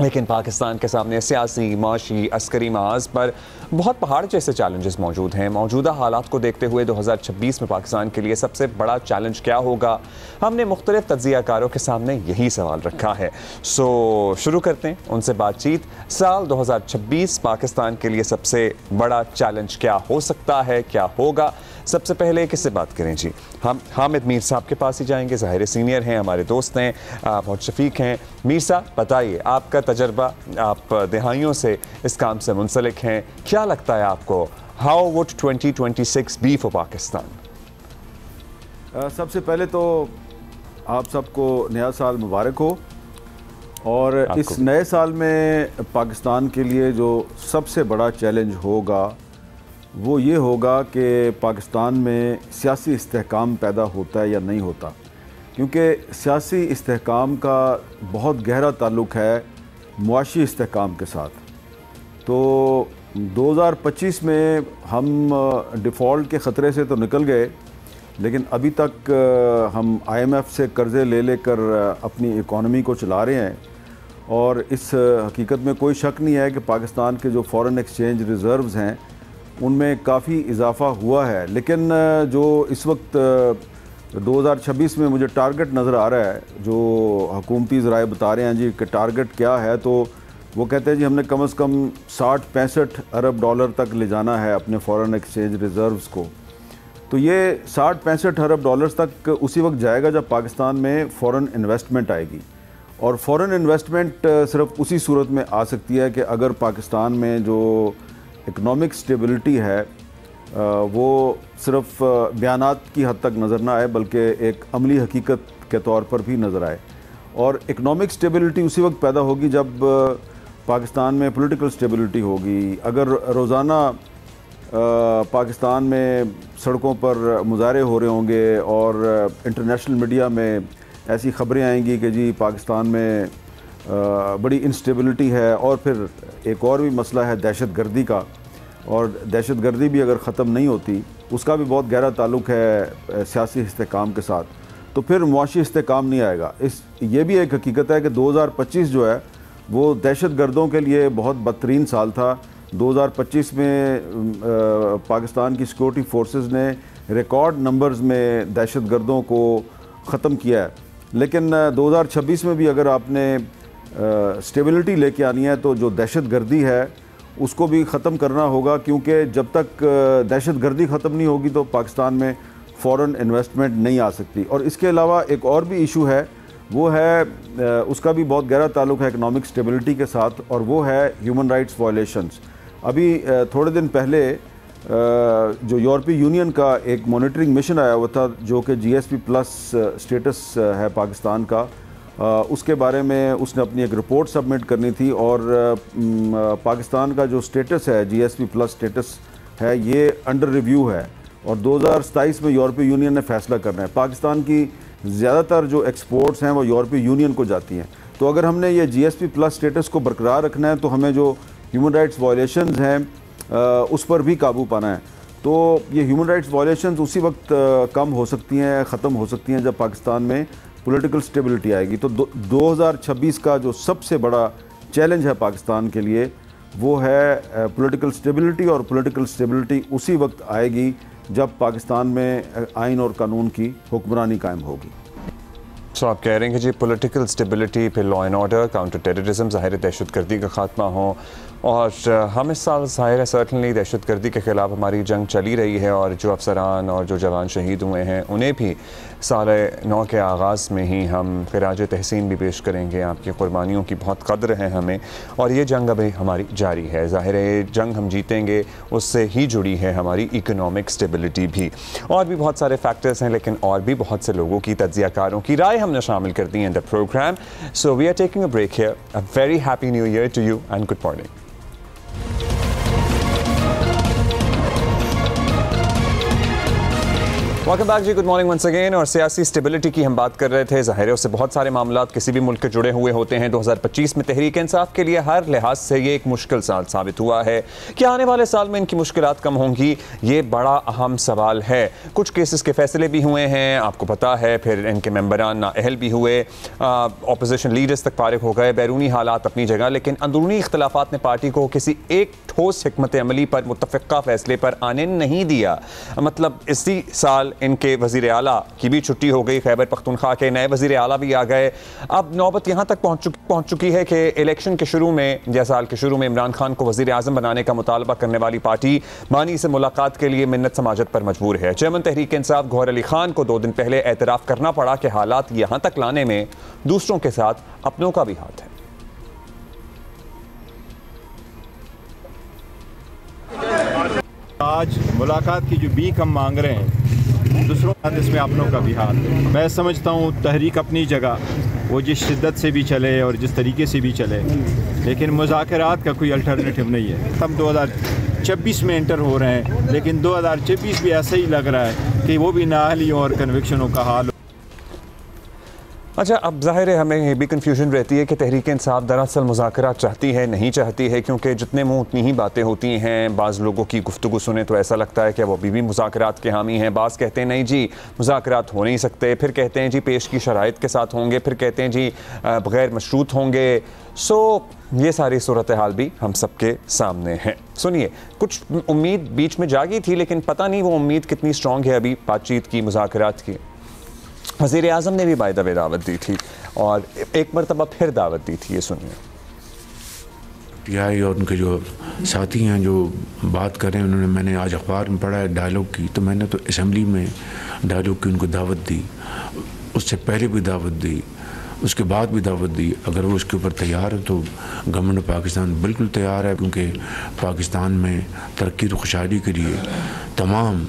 लेकिन पाकिस्तान के सामने सियासी, माशी, अस्करी महाज पर बहुत पहाड़ जैसे चैलेंजेस मौजूद हैं। मौजूदा हालात को देखते हुए 2026 में पाकिस्तान के लिए सबसे बड़ा चैलेंज क्या होगा, हमने मुख्तलिफ तज्ज़ियाकारों के सामने यही सवाल रखा है। शुरू करते हैं उनसे बातचीत। साल 2026 पाकिस्तान के लिए सबसे बड़ा चैलेंज क्या हो सकता है, क्या होगा? सबसे पहले किससे बात करें जी? हम हामिद मीर साहब के पास ही जाएंगे। ज़ाहिर सीनियर हैं, हमारे दोस्त हैं, बहुत शफीक हैं। मीर साहब बताइए, आपका तजर्बा, आप दहाइयों से इस काम से मुंसलिक हैं, क्या लगता है आपको, how would 2026 be for Pakistan? सबसे पहले तो आप सबको नया साल मुबारक हो। और इस नए साल में पाकिस्तान के लिए जो सबसे बड़ा चैलेंज होगा वो ये होगा कि पाकिस्तान में सियासी इस्तेहकाम पैदा होता है या नहीं होता, क्योंकि सियासी इस्तेहकाम का बहुत गहरा ताल्लुक़ है मुआशी इस्तेहकाम के साथ। तो 2025 में हम डिफ़ॉल्ट के ख़तरे से तो निकल गए, लेकिन अभी तक हम IMF से कर्ज़े ले लेकर अपनी इकॉनमी को चला रहे हैं। और इस हकीकत में कोई शक नहीं है कि पाकिस्तान के जो फ़ॉरेन एक्सचेंज रिज़र्व्स हैं उनमें काफ़ी इजाफ़ा हुआ है। लेकिन जो इस वक्त 2026 में मुझे टारगेट नज़र आ रहा है, जो हुकूमती ज़राए बता रहे हैं जी कि टारगेट क्या है, तो वो कहते हैं जी हमने कम से कम 60-65 अरब डॉलर तक ले जाना है अपने फ़ॉरेन एक्सचेंज रिज़र्व्स को। तो ये 60-65 अरब डॉलर्स तक उसी वक्त जाएगा जब पाकिस्तान में फ़ॉरेन इन्वेस्टमेंट आएगी। और फ़ॉरेन इन्वेस्टमेंट सिर्फ उसी सूरत में आ सकती है कि अगर पाकिस्तान में जो इकनॉमिक स्टेबिलिटी है वो सिर्फ बयानात की हद तक नज़र ना आए, बल्कि एक अमली हकीकत के तौर पर भी नज़र आए। और इकनॉमिक स्टेबिलिटी उसी वक्त पैदा होगी जब पाकिस्तान में पॉलिटिकल स्टेबिलिटी होगी। अगर रोज़ाना पाकिस्तान में सड़कों पर मुजाहरे हो रहे होंगे और इंटरनेशनल मीडिया में ऐसी ख़बरें आएंगी कि जी पाकिस्तान में बड़ी इंस्टेबिलिटी है, और फिर एक और भी मसला है दहशतगर्दी का, और दहशतगर्दी भी अगर ख़त्म नहीं होती, उसका भी बहुत गहरा ताल्लुक़ है सियासी इस्तेहकाम के साथ, तो फिर मुआशी इस्तेहकाम नहीं आएगा। ये भी एक हकीकत है कि 2025 जो है वो दहशतगर्दों के लिए बहुत बदतरीन साल था। 2025 में पाकिस्तान की सिक्योरिटी फोर्सेस ने रिकॉर्ड नंबर्स में दहशतगर्दों को ख़त्म किया है। लेकिन 2026 में भी अगर आपने स्टेबिलिटी लेके आनी है तो जो दहशतगर्दी है उसको भी ख़त्म करना होगा, क्योंकि जब तक दहशतगर्दी ख़त्म नहीं होगी तो पाकिस्तान में फ़ॉरेन इन्वेस्टमेंट नहीं आ सकती। और इसके अलावा एक और भी इशू है, वो है उसका भी बहुत गहरा ताल्लुक़ है इकनॉमिक स्टेबिलिटी के साथ, और वो है ह्यूमन राइट्स वायलेशंस। अभी थोड़े दिन पहले जो यूरोपीय यूनियन का एक मॉनिटरिंग मिशन आया हुआ था, जो कि GSP प्लस स्टेटस है पाकिस्तान का, उसके बारे में उसने अपनी एक रिपोर्ट सबमिट करनी थी। और पाकिस्तान का जो स्टेटस है, GSP प्लस स्टेटस है, ये अंडर रिव्यू है, और 2027 में यूरोपीय यूनियन ने फ़ैसला करना है। पाकिस्तान की ज़्यादातर जो एक्सपोर्ट्स हैं वो यूरोपीय यूनियन को जाती हैं। तो अगर हमने ये GSP प्लस स्टेटस को बरकरार रखना है तो हमें जो ह्यूमन राइट्स वायलेशंस हैं उस पर भी काबू पाना है। तो ये ह्यूमन राइट्स वायलेशंस उसी वक्त कम हो सकती हैं, ख़त्म हो सकती हैं जब पाकिस्तान में पॉलिटिकल स्टेबिलिटी आएगी। तो 2026 का जो सबसे बड़ा चैलेंज है पाकिस्तान के लिए वो है पॉलिटिकल स्टेबिलिटी, और पॉलिटिकल स्टेबिलिटी उसी वक्त आएगी जब पाकिस्तान में आइन और कानून की हुक्मरानी कायम होगी। तो आप कह रहे हैं कि जी पॉलिटिकल स्टेबिलिटी, फिर law and order, counter terrorism, ज़ाहिर दहशतगर्दी का ख़ात्मा हो। और हम इस साल ज़ाहिर है सर्टनली दहशतगर्दी के ख़िलाफ़ हमारी जंग चली रही है, और जो अफसरान और जो जवान शहीद हुए हैं उन्हें भी साल नौ के आगाज़ में ही हम ख़िराज तहसीन भी पेश करेंगे। आपकी क़ुरबानियों की बहुत कद्र है हमें, और ये जंग अभी हमारी जारी है। ज़ाहिर है ये जंग हम जीतेंगे, उससे ही जुड़ी है हमारी इकनॉमिक स्टेबिलिटी भी। और भी बहुत सारे फैक्टर्स हैं, लेकिन और भी बहुत से लोगों की, तज्ज़ियाकारों की राय हमने शामिल कर दी in the program. So we are taking a break here. A very happy new year to you and good morning. Welcome back जी, गुड मॉर्निंग वंस अगेन। और सियासी स्टेबिलिटी की हम बात कर रहे थे। ज़ाहिर है उससे बहुत सारे मामलात किसी भी मुल्क के जुड़े हुए होते हैं। 2025 में तहरीक इंसाफ के लिए हर लिहाज से ये एक मुश्किल साल साबित हुआ है। क्या आने वाले साल में इनकी मुश्किलात कम होंगी? ये बड़ा अहम सवाल है। कुछ केसेस के फैसले भी हुए हैं, आपको पता है, फिर इनके मेंबरान नाअहल भी हुए, अपोजिशन लीडर्स तक फारिग हो गए। बैरूनी हालात अपनी जगह, लेकिन अंदरूनी इख्तलाफात ने पार्टी को किसी एक ठोस हिकमत अमली पर, मुत्तफ़िक़ा फैसले पर आने नहीं दिया। मतलब इसी साल इनके वज़ीर आला की भी छुट्टी हो गई, खैबर पख्तूनख्वा के नए वज़ीर आला भी आ गए। अब नौबत यहाँ तक पहुँच चुकी है कि इलेक्शन के शुरू में या साल के शुरू में इमरान खान को वज़ीर आज़म बनाने का मुतालबा करने वाली पार्टी मानी से मुलाकात के लिए मिन्नत समाजत पर मजबूर है। चेयरमैन तहरीक इंसाफ गौहर अली खान को 2 दिन पहले एतराफ़ करना पड़ा कि हालात यहाँ तक लाने में दूसरों के साथ अपनों का भी हाथ है। आज मुलाकात की जो बीक हम मांग रहे हैं, दूसरों का इसमें अपनों का भी हाथ। मैं समझता हूँ तहरीक अपनी जगह वो जिस शिद्दत से भी चले और जिस तरीके से भी चले, लेकिन मुज़ाकरात का कोई अल्टरनेटिव नहीं है। हम 2026 में एंटर हो रहे हैं, लेकिन 2026 भी ऐसा ही लग रहा है कि वो भी नाअहलियों और कन्विक्शनों का हाल। अच्छा, अब ज़ाहिर है हमें ये भी कन्फ्यूजन रहती है कि तहरीक इंसाफ दरअसल मुज़ाकरात चाहती है नहीं चाहती है, क्योंकि जितने मुँह उतनी ही बातें होती हैं। बाज़ लोगों की गुफ्तगू सुने तो ऐसा लगता है कि वो अभी भी मुज़ाकरात के हामी हैं। बाज़ कहते हैं नहीं जी मुज़ाकरात हो नहीं सकते, फिर कहते हैं जी पेश की शराइत के साथ होंगे, फिर कहते हैं जी बग़ैर मशरूत होंगे। सो ये सारी सूरत हाल भी हम सबके सामने है। सुनिए, कुछ उम्मीद बीच में जागी थी, लेकिन पता नहीं वो उम्मीद कितनी स्ट्रॉन्ग है अभी बातचीत की, मुज़ाकरात की। वज़ीर आज़म ने भी बाय द वे दावत दी थी और एक मरतबा फिर दावत दी थी। ये सुनिए। पीआई और उनके जो साथी हैं जो बात कर रहे हैं, उन्होंने, मैंने आज अखबार में पढ़ा है डायलॉग की, तो मैंने तो असम्बली में डायलॉग की उनको दावत दी, उससे पहले भी दावत दी, उसके बाद भी दावत दी। अगर वो उसके ऊपर तैयार है तो गवर्नमेंट ऑफ पाकिस्तान बिल्कुल तैयार है, क्योंकि पाकिस्तान में तरक्की और खुशहाली के लिए तमाम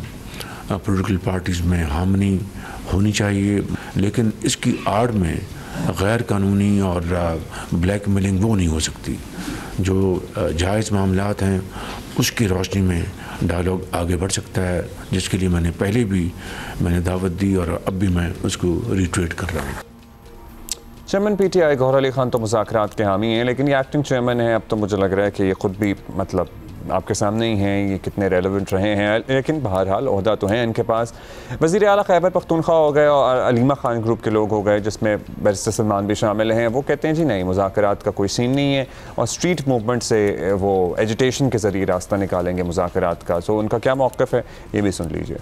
पॉलिटिकल पार्टीज़ में हामनी होनी चाहिए, लेकिन इसकी आड़ में गैर कानूनी और ब्लैक मेलिंग वो नहीं हो सकती। जो जायज़ मामलात हैं उसकी रोशनी में डायलॉग आगे बढ़ सकता है, जिसके लिए मैंने पहले भी दावत दी और अब भी मैं उसको रिट्वीट कर रहा हूँ। चेयरमैन पीटीआई गौहर अली खान तो मुज़ाकरात के हामी हैं, लेकिन ये एक्टिंग चेयरमैन है। अब तो मुझे लग रहा है कि ये ख़ुद भी मतलब आपके सामने ही हैं ये कितने रेलेवेंट रहे हैं, लेकिन बहरहाल ओहदा तो हैं इनके पास। वज़ीर आला खैबर पख्तूनख्वा हो गए और अलीमा खान ग्रुप के लोग हो गए, जिसमें बैरिस्टर सलमान भी शामिल हैं। वो कहते हैं जी नहीं, मुज़ाकरात का कोई सीन नहीं है और स्ट्रीट मूवमेंट से वो एजिटेशन के ज़रिए रास्ता निकालेंगे मुज़ाकरात का। सो उनका क्या मौक़िफ़ है ये भी सुन लीजिए।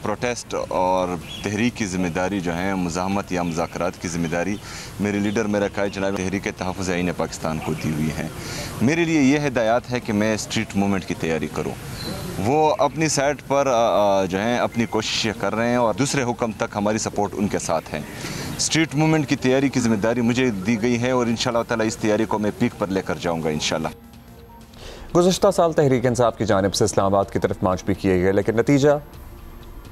प्रोटेस्ट और तहरीक की ज़िम्मेदारी जो है, मुज़ाहमत या मुज़ाकरात की ज़िम्मेदारी मेरे लीडर मेरा कायद जनाब तहरीक तहफ़्फ़ुज़ आईन पाकिस्तान को दी हुई है। मेरे लिए ये हिदायत है कि मैं स्ट्रीट मूवमेंट की तैयारी करूँ। वो अपनी साइड पर जो है अपनी कोशिशें कर रहे हैं और दूसरे हुक्म तक हमारी सपोर्ट उनके साथ है। स्ट्रीट मूवमेंट की तैयारी की ज़िम्मेदारी मुझे दी गई है और इंशाअल्लाह ताला इस तैयारी को मैं पीक पर लेकर जाऊँगा इंशाअल्लाह। गुज़श्ता साल तहरीक इंसाफ की जानिब से इस्लामाबाद की तरफ मार्च भी किए गए, लेकिन नतीजा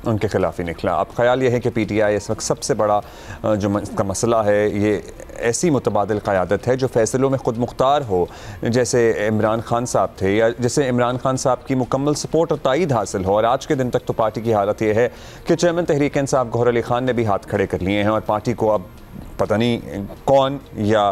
उनके खिलाफ ही निकला। अब ख्याल ये है कि पीटीआई इस वक्त सबसे बड़ा जो इसका मसला है, ये ऐसी मुतबादिल क़यादत है जो फ़ैसलों में ख़ुद मुख्तार हो, जैसे इमरान खान साहब थे, या जैसे इमरान खान साहब की मुकम्मल सपोर्ट और तायद हासिल हो। और आज के दिन तक तो पार्टी की हालत ये है कि चेयरमैन तहरीक इंसाफ गौहर अली खान ने भी हाथ खड़े कर लिए हैं और पार्टी को अब पता नहीं कौन या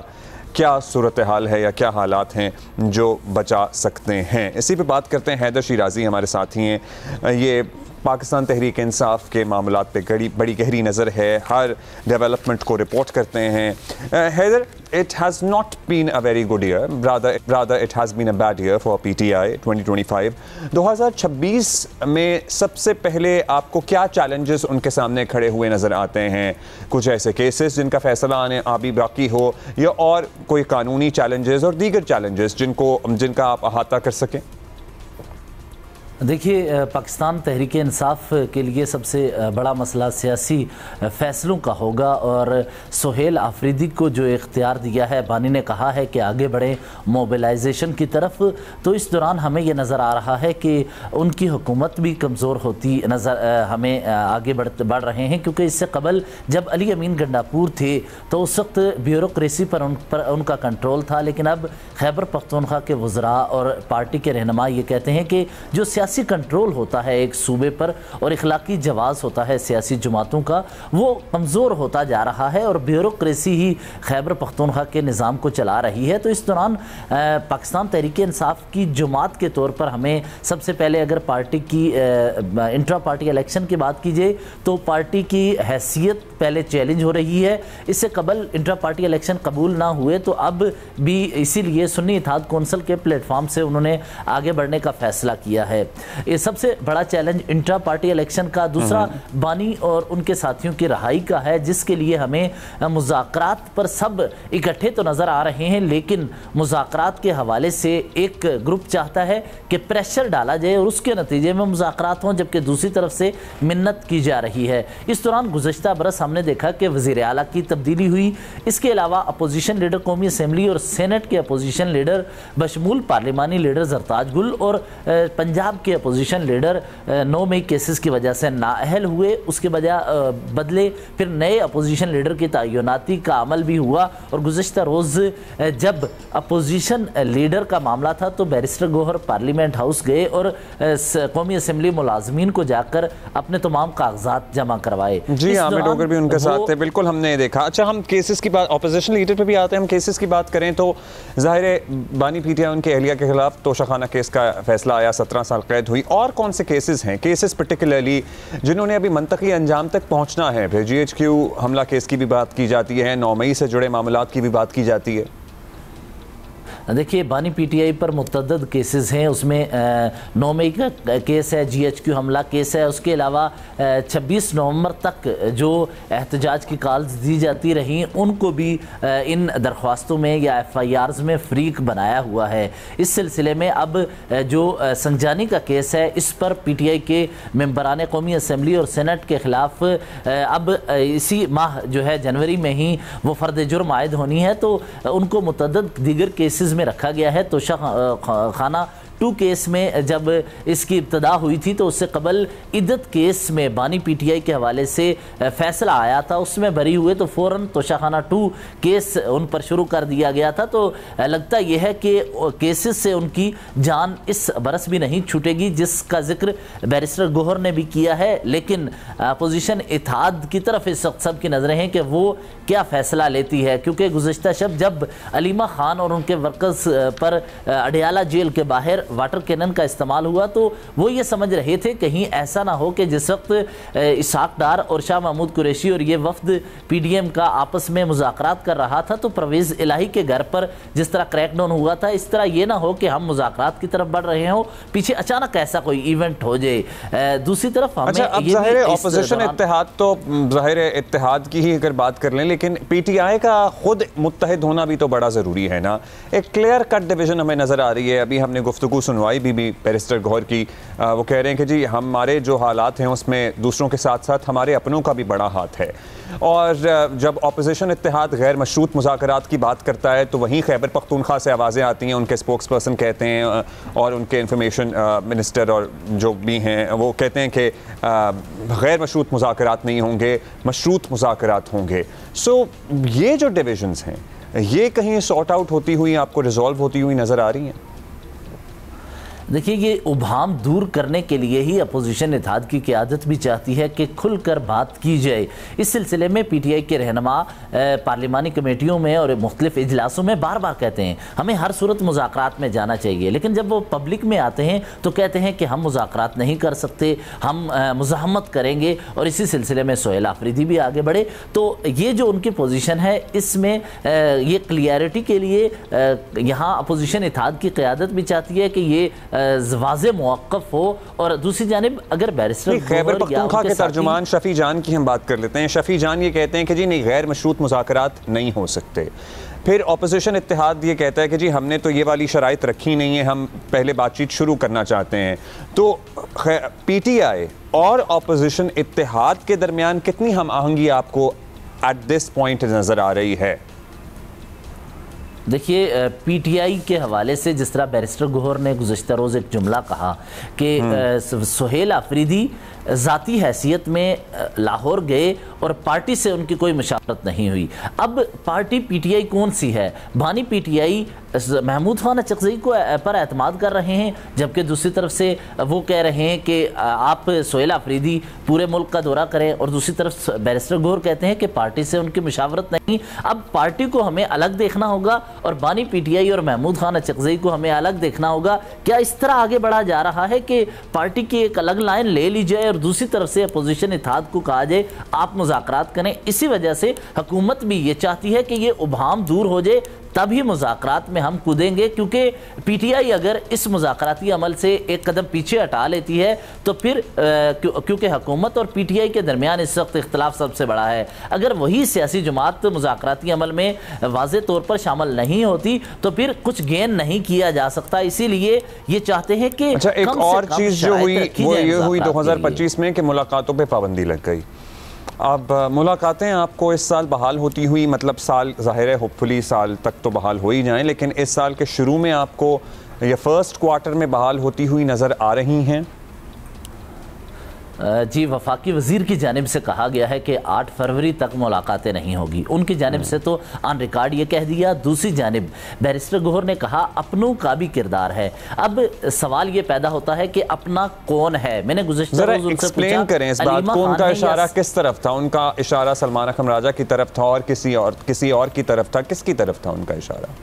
क्या सूरत हाल है या क्या हालात हैं जो बचा सकते हैं। इसी पे बात करते हैं। हैदर शिराजी हमारे साथी हैं। ये पाकिस्तान तहरीक इंसाफ के मामलात पे बड़ी गहरी नज़र है, हर डेवलपमेंट को रिपोर्ट करते हैं। Haider, it has not been a very good year, rather it has been a bad year for PTI 2025. 2026 में सबसे पहले आपको क्या चैलेंजेस उनके सामने खड़े हुए नज़र आते हैं? कुछ ऐसे केसेस जिनका फैसला आने अभी बाकी हो, या और कोई कानूनी चैलेंजेस और दीगर चैलेंजेस जिनका आप अहाता कर सकें? देखिए, पाकिस्तान तहरीक इंसाफ के लिए सबसे बड़ा मसला सियासी फ़ैसलों का होगा और सुहेल आफरीदी को जो इख्तियार दिया है, बानी ने कहा है कि आगे बढ़े मोबिलाइजेशन की तरफ, तो इस दौरान हमें यह नज़र आ रहा है कि उनकी हुकूमत भी कमज़ोर होती हमें आगे बढ़ रहे हैं, क्योंकि इससे कबल जब अली अमीन गंडापुर थे तो उस वक्त ब्यूरोक्रेसी पर उनका कंट्रोल था, लेकिन अब खैबर पख्तूनख्वा के वज़रा और पार्टी के रहनुमा ये कहते हैं कि जो सियासी कंट्रोल होता है एक सूबे पर और इखलाकी जवाज़ होता है सियासी जमातों का, वो कमज़ोर होता जा रहा है और ब्यूरोक्रेसी ही खैबर पख्तूनख्वा के निज़ाम को चला रही है। तो इस दौरान पाकिस्तान तहरीक इंसाफ की जमात के तौर पर हमें सबसे पहले अगर पार्टी की इंट्रा पार्टी इलेक्शन की बात कीजिए तो पार्टी की हैसियत पहले चैलेंज हो रही है। इससे कबल इंट्रा पार्टी इलेक्शन कबूल ना हुए तो अब भी इसीलिए सुन्नी इत्तेहाद कौंसिल के प्लेटफॉर्म से उन्होंने आगे बढ़ने का फैसला किया है। ये सबसे बड़ा चैलेंज इंट्रा पार्टी इलेक्शन का। दूसरा बानी और उनके साथियों की रहाई का है, जिसके लिए हमें मुज़ाकरात पर सब इकट्ठे तो नज़र आ रहे हैं, लेकिन मुज़ाकरात के हवाले से एक ग्रुप चाहता है कि प्रेशर डाला जाए और उसके नतीजे में मुज़ाकरात हों, जबकि दूसरी तरफ से मिन्नत की जा रही है। इस दौरान गुज़श्ता बरस हमने देखा कि वज़ीर आला की तब्दीली हुई। इसके अलावा अपोजिशन लीडर कौमी असम्बली और सेनेट के अपोजिशन लीडर बशमूल पार्लिमानी लीडर जरताज गुल और पंजाब के अपोजिशन लीडर 9 मई केसेस की वजह से नाअहल हुए, उसके बदले फिर नए अपोजिशन लीडर की तयनाती का अमल भी हुआ। और गुज़श्ता रोज़ जब अपोजिशन लीडर का मामला था तो बैरिस्टर गौहर पार्लियामेंट हाउस गए और कौमी असम्बली मुलाजमीन को जाकर अपने तमाम कागजात जमा करवाए। जी आमिर डोगर भी उनके साथ थे, बिल्कुल हमने देखा। अच्छा, हम केसेस की बात, अपोजिशन लीडर पे भी आते हैं, हम केसेस की बात करें तो ज़ाहिर है बानी पीटीआई उनके अहलिया के खिलाफ तोशाखाना केस का फैसला आया, 17 साल कैद हुई। और कौन से केसेस हैं, केसेस पर्टिकुलरली जिन्होंने अभी मंतकी अंजाम तक पहुंचना है? फिर GHQ हमला केस की भी बात की जाती है, 9 मई से जुड़े मामलात की भी बात की जाती है। देखिए, बानी पीटीआई पर मुतअद्दिद केसेस हैं, उसमें 9 मई का केस है, GHQ हमला केस है, उसके अलावा 26 नवंबर तक जो एहतजाज की कॉल्स दी जाती रहीं उनको भी इन दरख्वास्तों में या FIRs में फ्रीक बनाया हुआ है। इस सिलसिले में अब जो संजानी का केस है, इस पर PTI के मेंबरान कौमी असम्बली और सेनेट के ख़िलाफ़ अब इसी माह जो है जनवरी में ही वो फ़र्द जुर्म आयद होनी है, तो उनको मुतअद्दिद दीगर केसेस में रखा गया है। तोशाखाना 2 केस में जब इसकी इब्तदा हुई थी तो उससे कबल इद्दत केस में बानी पीटीआई के हवाले से फैसला आया था, उसमें बरी हुए तो फ़ौरन तोशाखाना 2 केस उन पर शुरू कर दिया गया था। तो लगता यह है कि केसेस से उनकी जान इस बरस भी नहीं छूटेगी, जिसका जिक्र बैरिस्टर गौहर ने भी किया है। लेकिन अपोजिशन इत्तेहाद की तरफ इस वक्त सब की नज़रें हैं कि वो क्या फ़ैसला लेती है, क्योंकि गुज़श्ता शब जब अलीमा खान और उनके वर्कर्स पर अडियाला जेल के बाहर वाटर कैनन का इस्तेमाल हुआ तो वो ये समझ रहे थे कहीं ऐसा ना हो कि जिस वक्त इसाक डार और शाह महमूद कुरैशी और ये वफ्द PDM का आपस में मुज़ाकरात कर रहा था तो परवेज़ इलाही के घर पर जिस तरह क्रैकडाउन हुआ था, इस तरह ये ना हो कि हम मुज़ाकरात की तरफ बढ़ रहे हो, पीछे अचानक ऐसा कोई इवेंट हो जाए। दूसरी तरफ हमें ज़ाहिर अपोजिशन इत्तेहाद तो ज़ाहिर इत्तेहाद की ही अगर बात कर लें, लेकिन PTI का खुद मुत्तहिद होना भी तो बड़ा ज़रूरी है ना। एक क्लियर कट डिवीज़न हमें नज़र आ रही है। अभी हमने गुफ्तगू सुनवाई भी बैरिस्टर गौहर की, वो कह रहे हैं कि जी हमारे जो हालात हैं उसमें दूसरों के साथ साथ हमारे अपनों का भी बड़ा हाथ है। और जब अपोजिशन इत्तेहाद गैर मशरूत मुज़ाकरात की बात करता है तो वहीं खैबर पख्तूनख्वा से आवाज़ें आती हैं, उनके स्पोक्स पर्सन कहते हैं और उनके इंफॉर्मेशन मिनिस्टर और जो भी हैं वो कहते हैं कि गैर मशरूत मुज़ाकरात नहीं होंगे, मशरूत मुज़ाकरात होंगे। सो ये जो डिविजन्स हैं ये कहीं सॉर्ट आउट होती हुई, आपको रिजॉल्व होती हुई नज़र आ रही हैं? देखिए, ये उभाम दूर करने के लिए ही अपोजिशन इत्तेहाद की क़यादत भी चाहती है कि खुलकर बात की जाए। इस सिलसिले में PTI के रहनुमा पार्लिमानी कमेटियों में और मुख्तलिफ इजलासों में बार बार कहते हैं हमें हर सूरत मुज़ाकरात में जाना चाहिए, लेकिन जब वो पब्लिक में आते हैं तो कहते हैं कि हम मुज़ाकरात नहीं कर सकते, हम मुज़ाहमत करेंगे। और इसी सिलसिले में सोहेल आफरीदी भी आगे बढ़े। तो ये जो उनकी पोजीशन है, इसमें ये क्लियरिटी के लिए यहाँ अपोजिशन इत्तेहाद की क़यादत भी चाहती है कि ये वाज़े मौक़िफ़ हो। और दूसरी जानिब अगर बैरिस्टर खैबर पख्तूनख्वा के तर्जुमान शफ़ी जान की हम बात कर लेते हैं। शफ़ी जान ये कहते हैं कि जी नहीं, गैर मशरूत मुज़ाकरात नहीं हो सकते। फिर अपोजिशन इत्तेहाद ये कहता है कि जी हमने तो ये वाली शराइत रखी नहीं है, हम पहले बातचीत शुरू करना चाहते हैं। तो PTI और अपोजिशन इत्तेहाद के दरमियान कितनी हम आहंगी आपको एट दिस पॉइंट नज़र आ रही है? देखिए, PTI के हवाले से जिस तरह बैरिस्टर गौहर ने गुज़श्ता रोज़ एक जुमला कहा कि सोहेल आफरीदी ज़ाती हैसियत में लाहौर गए और पार्टी से उनकी कोई मुशावरत नहीं हुई। अब पार्टी PTI कौन सी है? बानी PTI महमूद खान अचकज़ई को पर एतमाद कर रहे हैं, जबकि दूसरी तरफ से वो कह रहे हैं कि आप सोहेल आफरीदी पूरे मुल्क का दौरा करें, और दूसरी तरफ बैरिस्टर गौहर कहते हैं कि पार्टी से उनकी मुशावरत नहीं। अब पार्टी को हमें अलग देखना होगा और बानी PTI और महमूद खान अचकज़ई को हमें अलग देखना होगा। क्या इस तरह आगे बढ़ा जा रहा है कि पार्टी की एक अलग लाइन ले ली जाए और दूसरी तरफ से अपोजिशन इत्तेहाद को कहा जाए आप मुज़ाकरात करें? इसी वजह से हुकूमत भी ये चाहती है कि ये उभाम दूर हो जाए, तभी मुज़ाकरात में हम कूदेंगे। क्योंकि PTI अगर इस मुज़ाकराती अमल से एक कदम पीछे हटा लेती है तो फिर क्योंकि हुकूमत और PTI के दरमियान इस वक्त इख्तलाफ सबसे बड़ा है, अगर वही सियासी जमात मुज़ाकराती अमल में वाज़े तौर पर शामिल नहीं होती तो फिर कुछ गेन नहीं किया जा सकता। इसीलिए ये चाहते हैं कि अच्छा, एक और चीज़ जो हुई वो ये हुई 2025 में कि मुलाकातों पर पाबंदी लग गई। अब मुलाकातें आपको इस साल बहाल होती हुई, मतलब साल ज़ाहिर है होपफुली साल तक तो बहाल हो ही जाएं, लेकिन इस साल के शुरू में आपको या फर्स्ट क्वार्टर में बहाल होती हुई नज़र आ रही हैं? जी, वफाकी वज़ीर की जानिब से कहा गया है कि 8 फरवरी तक मुलाकातें नहीं होगी। उनकी जानिब से तो ऑन रिकॉर्ड ये कह दिया। दूसरी जानिब बैरिस्टर गौहर ने कहा अपनों का भी किरदार है। अब सवाल ये पैदा होता है कि अपना कौन है। मैंने गुज़श्ता रोज़ उनसे एक्सप्लेन करें इस बात को, उनका इशारा किस तरफ था? उनका इशारा सलमान अकरम राजा की तरफ था और किसी और की तरफ था? किसकी तरफ था उनका इशारा?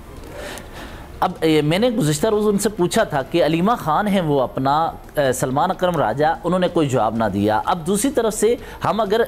अब मैंने गुज़श्ता रोज़ उनसे पूछा था कि अलीमा खान हैं वो अपना, सलमान अकरम राजा, उन्होंने कोई जवाब ना दिया। अब दूसरी तरफ से हम अगर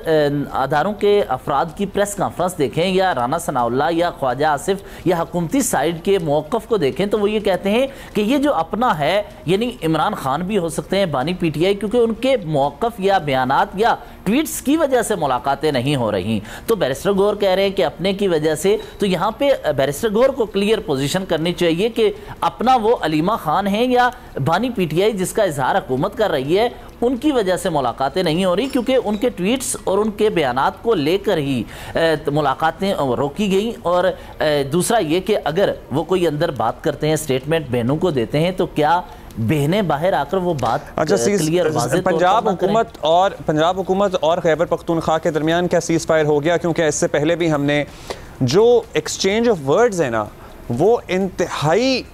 अदारों के अफराद की प्रेस कॉन्फ्रेंस देखें या राना सनाउल्लाह या ख्वाजा आसिफ या हुकूमती साइड के मौक़िफ़ को देखें तो वो ये कहते हैं कि ये जो अपना है यानी इमरान खान भी हो सकते हैं, बानी PTI, क्योंकि उनके मौक़िफ़ या बयानात या ट्वीट्स की वजह से मुलाकातें नहीं हो रही। तो बैरिस्टर गौहर कह रहे हैं कि अपने की वजह से, तो यहाँ पे बैरिस्टर गौहर को क्लियर पोजीशन करनी चाहिए कि अपना वो अलीमा खान है या बानी PTI जिसका इजहार हुकूमत कर रही है, उनकी वजह से मुलाकातें नहीं हो रही, क्योंकि उनके ट्वीट्स और उनके बयानात को लेकर ही मुलाकातें रोकी गई। और दूसरा ये कि अगर वो कोई अंदर बात करते हैं, स्टेटमेंट बहनों को देते हैं, तो क्या बहनें बाहर आकर वो बात क्लियर वाज़ेह पंजाब हुकूमत और खैबर पख्तूनख्वा के दरमियान क्या सीज़ फायर हो गया? क्योंकि इससे पहले भी हमने जो एक्सचेंज ऑफ वर्ड्स है ना, वो इंतहाई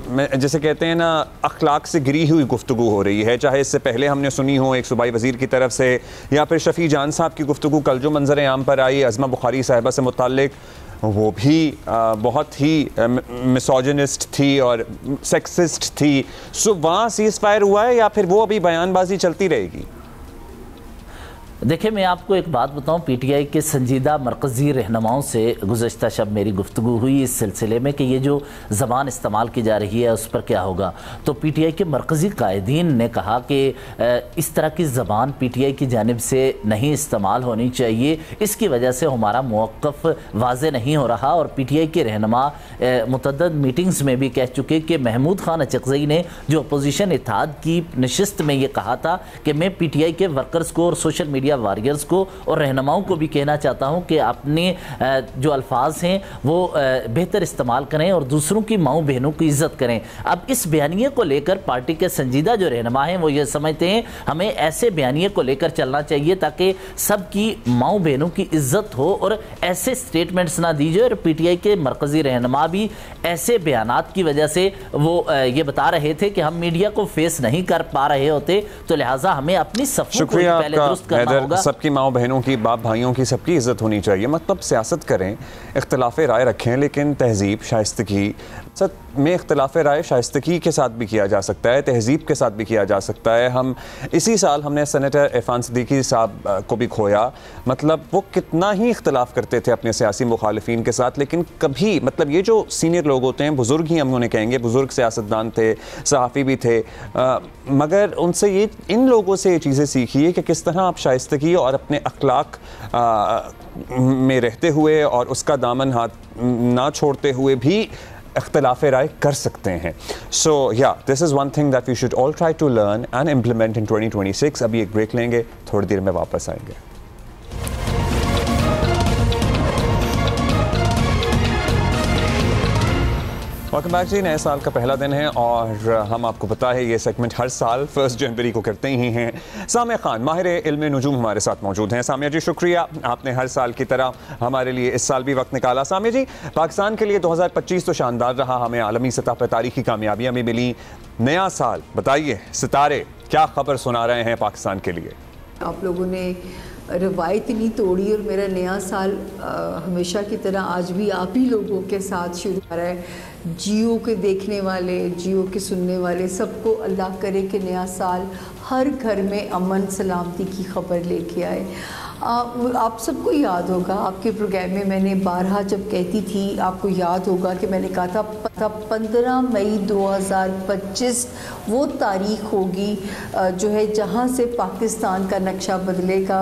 जैसे कहते हैं ना अखलाक से गिरी हुई गुफ्तगू हो रही है। चाहे इससे पहले हमने सुनी हो एक सूबाई वज़ीर की तरफ से, या फिर शफ़ी जान साहब की गुफ्तगू कल जो मंजर आम पर आई अज़मा बुखारी साहिबा से मुताल्लिक, वो भी बहुत ही मिसोजिनिस्ट थी और सेक्सिस्ट थी। सो वहाँ सीज़ फायर हुआ है या फिर वो अभी बयानबाजी चलती रहेगी? देखिए, मैं आपको एक बात बताऊं, PTI के संजीदा मरकज़ी रहनुमाओं से गुज़श्ता शब मेरी गुफ्तगू हुई इस सिलसिले में कि ये जो ज़बान इस्तेमाल की जा रही है उस पर क्या होगा। तो PTI के मरकज़ी कायदीन ने कहा कि इस तरह की ज़बान PTI की जानिब से नहीं इस्तेमाल होनी चाहिए, इसकी वजह से हमारा मौक़िफ़ वाज़े नहीं हो रहा। और PTI के रहनुमा मुतअद्दिद मीटिंग्स में भी कह चुके कि महमूद खान अचकज़ई ने जो अपोजिशन इत्तेहाद की नशिस्त में ये कहा था कि मैं PTI के वर्कर्स को और सोशल मीडिया वारियर्स को और रहनुमाओं को भी कहना चाहता हूं कि अपने जो अल्फाज हैं वो बेहतर इस्तेमाल करें और दूसरों की माओ बहनों की इज्जत करें। अब इस बयानिए को लेकर पार्टी के संजीदा जो रहनुमा हैं वो ये समझते हैं हमें ऐसे बयानिए को लेकर चलना चाहिए ताकि सबकी माओ बहनों की इज्जत हो और ऐसे स्टेटमेंट्स ना दीजिए। और PTI के मरकजी रहनुमा भी ऐसे बयानात की वजह से वो ये बता रहे थे कि हम मीडिया को फेस नहीं कर पा रहे होते, तो लिहाजा हमें अपनी सफ़ों को पहले दुरुस्त करना होगा। सबकी माओ बहनों की, बाप भाइयों की, सबकी इज्जत होनी चाहिए। मतलब सियासत करें, इख्तलाफ राय रखें, लेकिन तहजीब, शाइस्तगी में इख्तलाफ राय शाइस्तगी के साथ भी किया जा सकता है, तहजीब के साथ भी किया जा सकता है। हम इसी साल हमने सेनेटर इरफान सिद्दीकी साहब को भी खोया। मतलब वो कितना ही इख्तलाफ करते थे अपने सियासी मुखालिफिन के साथ, लेकिन कभी, मतलब ये जो सीनियर लोग होते हैं, बुज़ुर्ग ही हम उन्हें कहेंगे, बुज़ुर्ग सियासतदान थे, सहाफ़ी भी थे, मगर उनसे ये, इन लोगों से ये चीज़ें सीखिए कि किस तरह आप शाइस्तगी और अपने अखलाक में रहते हुए और उसका दामन हाथ ना छोड़ते हुए भी इख्तलाफ राय कर सकते हैं। सो या this is one thing that we should all try to learn and implement in 2026। अभी एक ब्रेक लेंगे, थोड़ी देर में वापस आएंगे। वेलकम बैक जी। नए साल का पहला दिन है और हम आपको पता है ये सेगमेंट हर साल 1 जनवरी को करते ही हैं। सामिया खान, माहिर इल्म नुजूम, हमारे साथ मौजूद हैं। सामिया जी, शुक्रिया, आपने हर साल की तरह हमारे लिए इस साल भी वक्त निकाला। सामिया जी, पाकिस्तान के लिए 2025 तो शानदार रहा, हमें आलमी सतह पर तारीखी कामयाबियाँ भी मिली। नया साल, बताइए, सितारे क्या खबर सुना रहे हैं पाकिस्तान के लिए? आप लोगों ने रवायत नहीं तोड़ी और मेरा नया साल हमेशा की तरह आज भी आप ही लोगों के साथ शुरू हो रहा है। जियो के देखने वाले, जियो के सुनने वाले सबको अल्लाह करे कि नया साल हर घर में अमन सलामती की खबर लेके आए। आप सबको याद होगा, आपके प्रोग्राम में मैंने बारहा जब कहती थी, आपको याद होगा कि मैंने कहा था था 15 मई 2025 वो तारीख होगी जो है जहाँ से पाकिस्तान का नक्शा बदलेगा,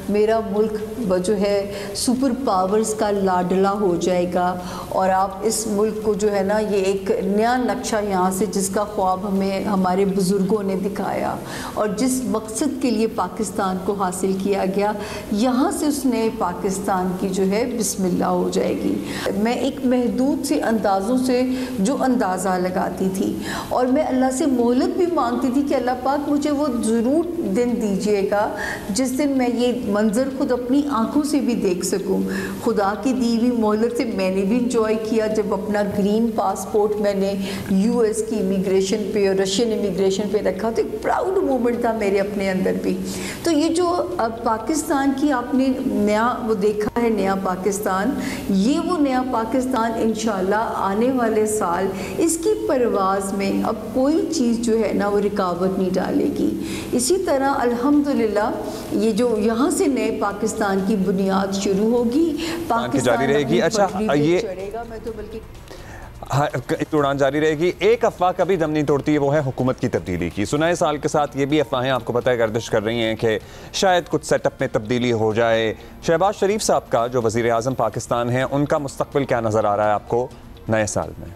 मेरा मुल्क जो है सुपर पावर्स का लाडला हो जाएगा और आप इस मुल्क को जो है ना, ये एक नया नक्शा यहाँ से जिसका ख्वाब हमें हमारे बुज़ुर्गों ने दिखाया और जिस मकसद के लिए पाकिस्तान को हासिल किया गया, यहाँ से उस नए पाकिस्तान की जो है बिस्मिल्लाह हो जाएगी। मैं एक महदूद से अंदाज़ों से जो अंदाज़ा लगाती थी और मैं अल्लाह से मोहलत भी मांगती थी कि अल्लाह पाक मुझे वो ज़रूर दिन दीजिएगा जिस दिन मैं ये मंज़र खुद अपनी आंखों से भी देख सकूं। खुदा की दी हुई मोहलत से मैंने भी इंजॉय किया जब अपना ग्रीन पासपोर्ट मैंने यूएस की इमिग्रेशन पे और रशियन इमिग्रेशन पे रखा, तो एक प्राउड मोमेंट था मेरे अपने अंदर भी। तो ये जो अब पाकिस्तान की आपने नया वो देखा है, नया पाकिस्तान, ये वो नया पाकिस्तान इंशाल्लाह आने वाले साल इसकी परवाज़ में अब कोई चीज़ जो है ना वो रुकावट नहीं डालेगी। इसी तरह अल्हम्दुलिल्लाह ये जो यहाँ से नए पाकिस्तान की बुनियाद शुरू होगी, पाकिस्तान जारी रहेगी। अच्छा, ये चढ़ेगा, मैं तो बल्कि उड़ान जारी रहेगी। एक अफवाह कभी दम नहीं तोड़ती है, वो है हुकूमत की तब्दीली की। सुनाए साल के साथ ये भी अफवाहें आपको पता है गर्दिश कर रही हैं कि शायद कुछ सेटअप में तब्दीली हो जाए। शहबाज शरीफ साहब का जो वज़ीर आज़म पाकिस्तान है, उनका मुस्तकबिल क्या नज़र आ रहा है आपको नए साल में?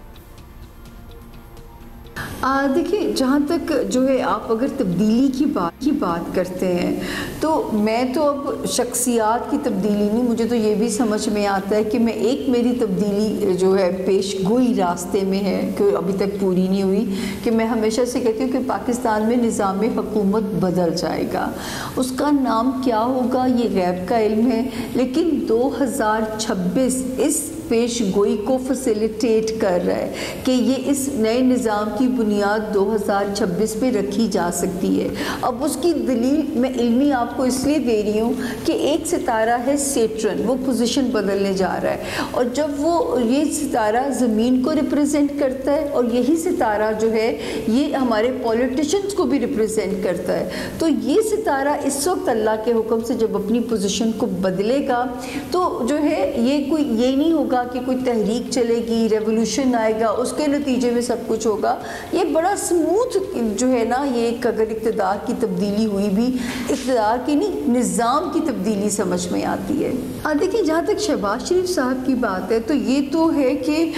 देखिए, जहाँ तक जो है आप अगर तब्दीली की बात करते हैं तो मैं तो अब शख्सियात की तब्दीली नहीं, मुझे तो ये भी समझ में आता है कि मैं एक मेरी तब्दीली जो है पेशगोई रास्ते में है कि अभी तक पूरी नहीं हुई, कि मैं हमेशा से कहती हूँ कि पाकिस्तान में निज़ाम हुकूमत बदल जाएगा। उसका नाम क्या होगा ये गैब का इल्म है, लेकिन 2026 इस पेशगोई को फैसिलिटेट कर रहा है कि ये इस नए निज़ाम की बुनियाद 2026 पे रखी जा सकती है। अब उसकी दलील मैं इल्मी आपको इसलिए दे रही हूँ कि एक सितारा है सेट्रन, वो पोजीशन बदलने जा रहा है और जब वो ये सितारा ज़मीन को रिप्रेजेंट करता है और यही सितारा जो है ये हमारे पॉलिटिशियंस को भी रिप्रेजेंट करता है, तो ये सितारा इस वक्त अल्लाह के हुक्म से जब अपनी पोजीशन को बदलेगा तो जो है ये कोई ये नहीं होगा कि कोई तहरीक चलेगी, रेवोल्यूशन आएगा, उसके नतीजे में सब कुछ होगा। ये बड़ा स्मूथ जो है ना, ये एक अगर इक़्तिदार की तब्दीली हुई भी इक़्तिदार की नहीं निज़ाम की तब्दीली समझ में आती है। देखिए, जहाँ तक शहबाज शरीफ साहब की बात है तो ये तो है कि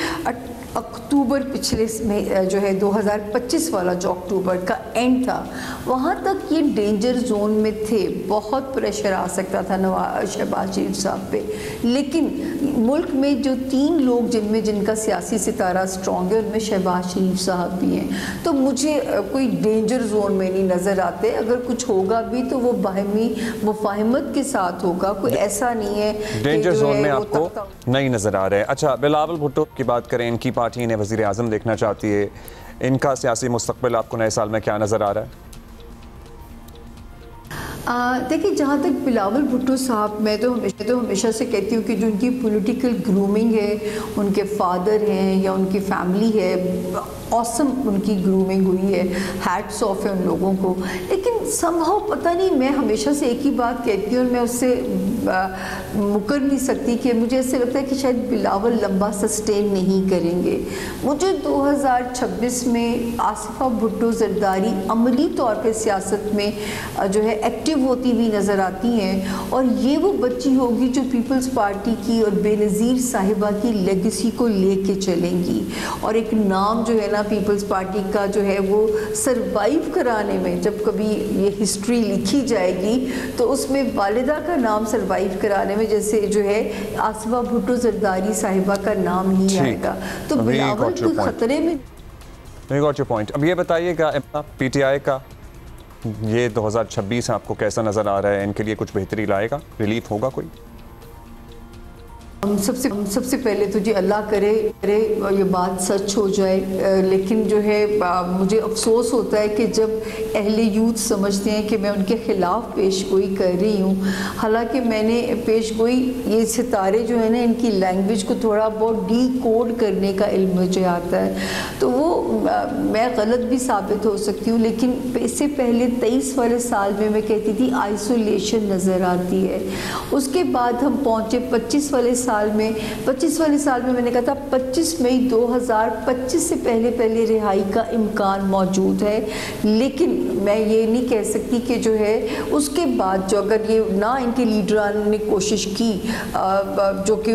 अक्टूबर पिछले में जो है 2025 वाला जो अक्टूबर का एंड था, वहाँ तक ये डेंजर जोन में थे, बहुत प्रेशर आ सकता था शहबाज शरीफ साहब पे। लेकिन मुल्क में जो 3 लोग जिनका सियासी सितारा स्ट्रॉन्ग है उनमें शहबाज शरीफ साहब भी हैं, तो मुझे कोई डेंजर जोन में नहीं नज़र आते। अगर कुछ होगा भी तो वो बाहमी मुफाहमत के साथ होगा, कोई ऐसा नहीं है डेंजर जोन में आपको नहीं नज़र आ रहा है। अच्छा, बिलावल भुट्टो की बात करें, इनकी पार्टी ने वज़ीर आज़म देखना चाहती है, इनका सियासी मुस्तक़बिल आपको नए साल में क्या नज़र आ रहा है? देखिए, जहाँ तक बिलावल भुट्टो साहब, मैं तो हमेशा से कहती हूँ कि जो उनकी पॉलिटिकल ग्रूमिंग है, उनके फादर हैं या उनकी फैमिली है, ऑसम उनकी ग्रूमिंग हुई है, हैट्स ऑफ है उन लोगों को। लेकिन समहाउ पता नहीं, मैं हमेशा से एक ही बात कहती हूँ और मैं उससे मुकर नहीं सकती कि मुझे ऐसे लगता है कि शायद बिलावल लंबा सस्टेन नहीं करेंगे। मुझे 2026 में आसिफा भुट्टो ज़रदारी अमली तौर पर सियासत में जो है एक्टिव होती हुई नज़र आती हैं और ये वो बच्ची होगी जो पीपल्स पार्टी की और बेनज़ीर साहिबा की लेगेसी को लेके चलेंगी और एक नाम जो है ना पीपल्स पार्टी का जो है वो सरवाइव कराने में, जब कभी ये हिस्ट्री लिखी जाएगी तो उसमें वालिदा का नाम सरवाइव कराने में जैसे जो है आसिफा भुट्टो ज़रदारी साहिबा का नाम नहीं आएगा, तो बिलावल के खतरे में। अब ये बताइएगा पीटीआई का ये 2026 आपको कैसा नज़र आ रहा है? इनके लिए कुछ बेहतरी लाएगा, रिलीफ होगा कोई? सबसे पहले तो जी अल्लाह करे ये बात सच हो जाए, लेकिन जो है मुझे अफसोस होता है कि जब अहले यूथ समझते हैं कि मैं उनके ख़िलाफ़ पेशगोई कर रही हूँ, हालांकि मैंने पेशगोई ये सितारे जो है ना इनकी लैंग्वेज को थोड़ा बहुत डीकोड करने का इल्म मुझे आता है, तो वो मैं गलत भी साबित हो सकती हूँ। लेकिन इससे पहले 23 वाले साल में मैं कहती थी आइसोलेशन नज़र आती है, उसके बाद हम पहुँचे 25 वाले साल में 25 वाले साल में मैंने कहा था 25 मई 2025 से पहले रिहाई का इम्कान मौजूद है, लेकिन मैं ये नहीं कह सकती कि जो है उसके बाद जो अगर ये ना इनके लीडरान ने कोशिश की, जो कि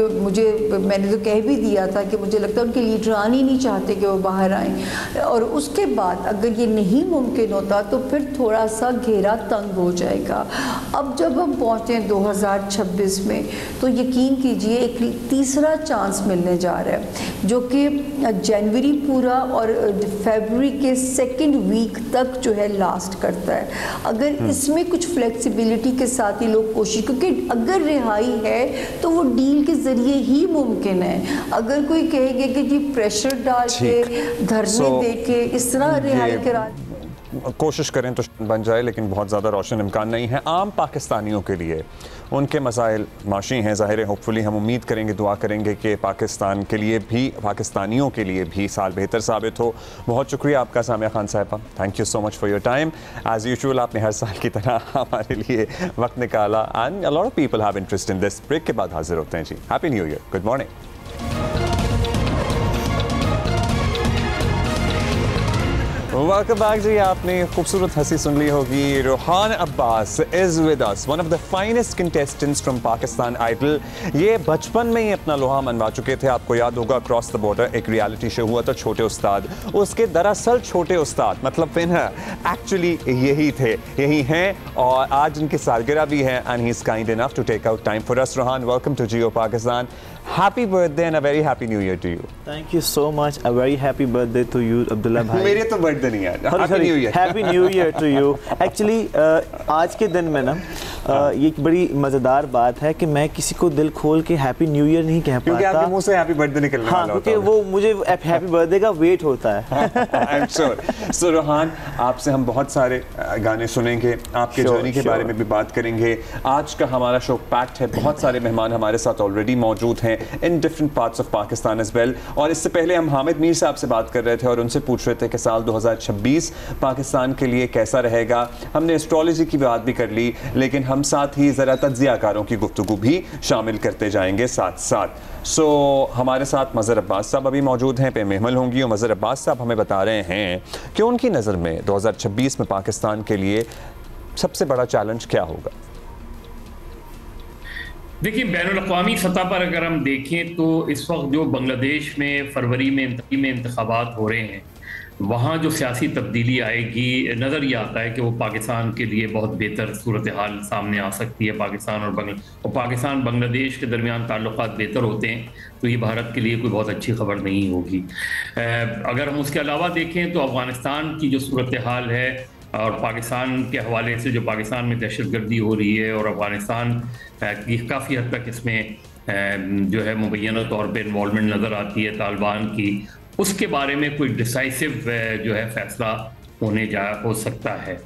मैंने तो कह भी दिया था कि मुझे लगता है उनके लीडरान ही नहीं चाहते कि वो बाहर आएँ, और उसके बाद अगर ये नहीं मुमकिन होता तो फिर थोड़ा सा घेरा तंग हो जाएगा। अब जब हम पहुँचे 2026 में तो यकीन कीजिए एक तीसरा चांस मिलने जा रहा है, जो कि जनवरी पूरा और फरवरी के सेकंड वीक तक जो है लास्ट करता है। अगर इसमें कुछ फ्लेक्सिबिलिटी के साथ ही लोग कोशिश, क्योंकि अगर रिहाई है तो वो डील के ज़रिए ही मुमकिन है। अगर कोई कहेगा कि जी प्रेशर डाल के धरने दे के इस तरह रिहाई करा, कोशिश करें तो बन जाए, लेकिन बहुत ज़्यादा रोशन इम्कान नहीं है। आम पाकिस्तानियों के लिए उनके मसाइल माशी हैं, ज़ाहिर है। होपफुली हम उम्मीद करेंगे, दुआ करेंगे कि पाकिस्तान के लिए भी, पाकिस्तानियों के लिए भी साल बेहतर साबित हो। बहुत शुक्रिया आपका सामिया खान साहिबा, thank you so much for your time. As usual आपने हर साल की तरह हमारे लिए वक्त निकाला, and a lot of people have interest in this. Break के बाद हाजिर होते हैं जी। Happy new year, good morning. Welcome back जी। आपने खूबसूरत हंसी सुन ली होगी। Rohan Abbas is with us, one of the finest contestants from Pakistan Idol. ये बचपन में ही अपना लोहा मनवा चुके थे। आपको याद होगा क्रॉस द बॉर्डर एक रियलिटी शो हुआ था, छोटे उस्ताद। उसके दरअसल छोटे उस्ताद मतलब विनर एक्चुअली यही थे, यही हैं, और आज उनकी सालगिरह भी है, and he is kind enough to take out time for us. Rohan, welcome to Geo Pakistan. Happy birthday and a very happy new year to you. Thank you so much. A very happy birthday to you, Abdullah bhai. मेरे तो birthday नहीं है। Happy New Year. Happy New Year to you. Actually, आज के दिन में ना ये एक बड़ी मज़ेदार बात है कि मैं किसी को दिल खोल के हैप्पी न्यू ईयर नहीं कह पाता, क्योंकि आपके मुंह से हैप्पी बर्थडे निकलने वाला होता है। क्योंकि वो मुझे हैप्पी बर्थडे का वेट होता है। I'm sure. So रोहान, आपसे हम बहुत सारे गाने सुनेंगे, आपके जर्नी के बारे में भी बात करेंगे। आज का हमारा शो पैक्ड है, बहुत सारे मेहमान हमारे साथ ऑलरेडी मौजूद हैं in different parts of Pakistan as well. और इससे पहले हम हामिद मीर साहब से बात कर रहे थे और उनसे पूछ रहे थे कि साल 2026 पाकिस्तान के लिए कैसा रहेगा। हमने एस्ट्रोलॉजी की बात भी कर ली, लेकिन हम साथ ही ज़रा तज्ज़ियाकारों की गुफ्तगू भी शामिल करते जाएंगे साथ साथ। सो हमारे साथ मज़हर अब्बास साहब अभी मौजूद हैं, पे महमल होंगी, और मज़हर अब्बास साहब हमें बता रहे हैं कि उनकी नज़र में 2026 में पाकिस्तान के लिए सबसे बड़ा चैलेंज क्या होगा। देखिए, बैनुल-अक़वामी सतह पर अगर हम देखें तो इस वक्त जो बांग्लादेश में फरवरी में इंतखाबात हो रहे हैं, वहाँ जो सियासी तब्दीली आएगी, नज़र ये आता है कि वो पाकिस्तान के लिए बहुत बेहतर सूरत हाल सामने आ सकती है। पाकिस्तान और पाकिस्तान बांग्लादेश के दरमियान ताल्लुकात बेहतर होते हैं तो ये भारत के लिए कोई बहुत अच्छी खबर नहीं होगी। अगर हम उसके अलावा देखें तो अफ़गानिस्तान की जो सूरत हाल है और पाकिस्तान के हवाले से जो पाकिस्तान में दहशतगर्दी हो रही है और अफ़गानिस्तान की काफ़ी हद तक इसमें जो है मुबैना तौर पे इन्वॉल्वमेंट नज़र आती है तालिबान की, उसके बारे में कोई डिसाइसिव जो है फैसला हो सकता है।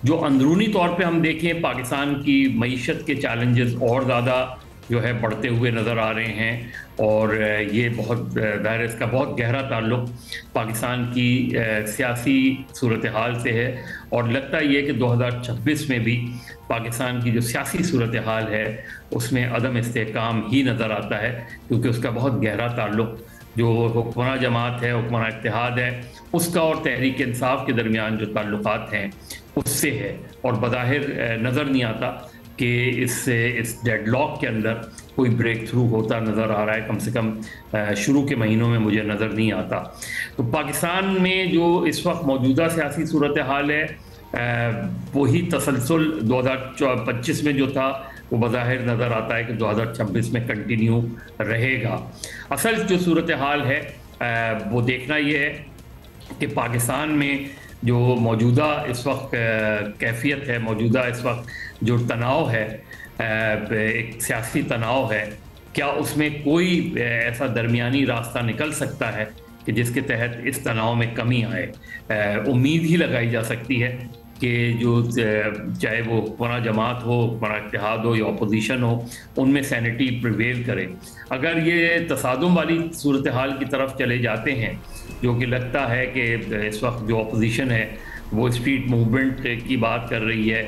जो अंदरूनी तौर पे हम देखें, पाकिस्तान की मईशत के चैलेंजेस और ज़्यादा जो है बढ़ते हुए नज़र आ रहे हैं, और ये बहुत ज़ाहिर इसका बहुत गहरा ताल्लुक़ पाकिस्तान की सियासी सूरत हाल से है। और लगता ये कि 2026 में भी पाकिस्तान की जो सियासी सूरत हाल है उसमें अदम इस्तेहकाम ही नज़र आता है, क्योंकि उसका बहुत गहरा ताल्लुक़ जो हुक्मरान जमात है, हुक्मरान इत्तेहाद है, उसका और तहरीक इंसाफ के दरमियान जो ताल्लुकात हैं उससे है। और बज़ाहिर नज़र नहीं आता कि इस डेडलॉक के अंदर कोई ब्रेक थ्रू होता नज़र आ रहा है, कम से कम शुरू के महीनों में मुझे नज़र नहीं आता। तो पाकिस्तान में जो इस वक्त मौजूदा सियासी सूरत हाल है, वही तसलसल 2025 में जो था वो बज़ाहिर नज़र आता है कि 2026 में कंटिन्यू रहेगा। असल जो सूरत हाल है वो देखना ये है कि पाकिस्तान में जो मौजूदा इस वक्त कैफियत है, मौजूदा इस वक्त जो तनाव है, एक सियासी तनाव है, क्या उसमें कोई ऐसा दरमियानी रास्ता निकल सकता है कि जिसके तहत इस तनाव में कमी आए। उम्मीद ही लगाई जा सकती है कि जो चाहे वो हुक्मरान जमात हो, हुक्मरान इत्तेहाद हो या अपोजिशन हो, उनमें सैनिटी प्रिवेल करे। अगर ये तसादुम वाली सूरत हाल की तरफ चले जाते हैं, जो कि लगता है कि इस वक्त जो अपोजिशन है वो स्ट्रीट मूवमेंट की बात कर रही है,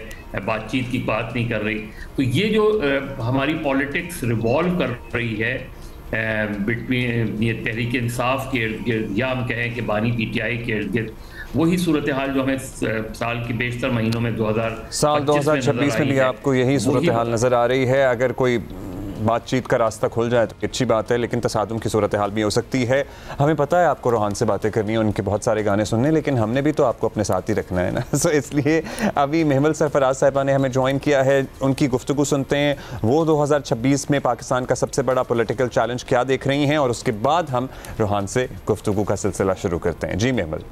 बातचीत की बात नहीं कर रही। तो ये जो हमारी पॉलिटिक्स रिवॉल्व कर रही है बिटवीन ये तहरीक इंसाफ के इर्द गिर्द, या हम कहें कि बानी PTI के इर्द गिर्द, वही सूरत हाल जो हमें साल के बेशतर महीनों में 2026 में भी आपको यही सूरत हाल नज़र आ रही है। अगर कोई बातचीत का रास्ता खुल जाए तो अच्छी बात है, लेकिन तसादुम की सूरत हाल भी हो सकती है। हमें पता है आपको रोहान से बातें करनी है, उनके बहुत सारे गाने सुनने, लेकिन हमने भी तो आपको अपने साथ ही रखना है ना। सो इसलिए अभी महमल सरफराज साहिबा ने हमें ज्वाइन किया है, उनकी गुफ्तगू सुनते हैं। वो 2026 में पाकिस्तान का सबसे बड़ा पॉलिटिकल चैलेंज क्या देख रही हैं, और उसके बाद हम रोहान से गुफ्तगू का सिलसिला शुरू करते हैं। जी महमल।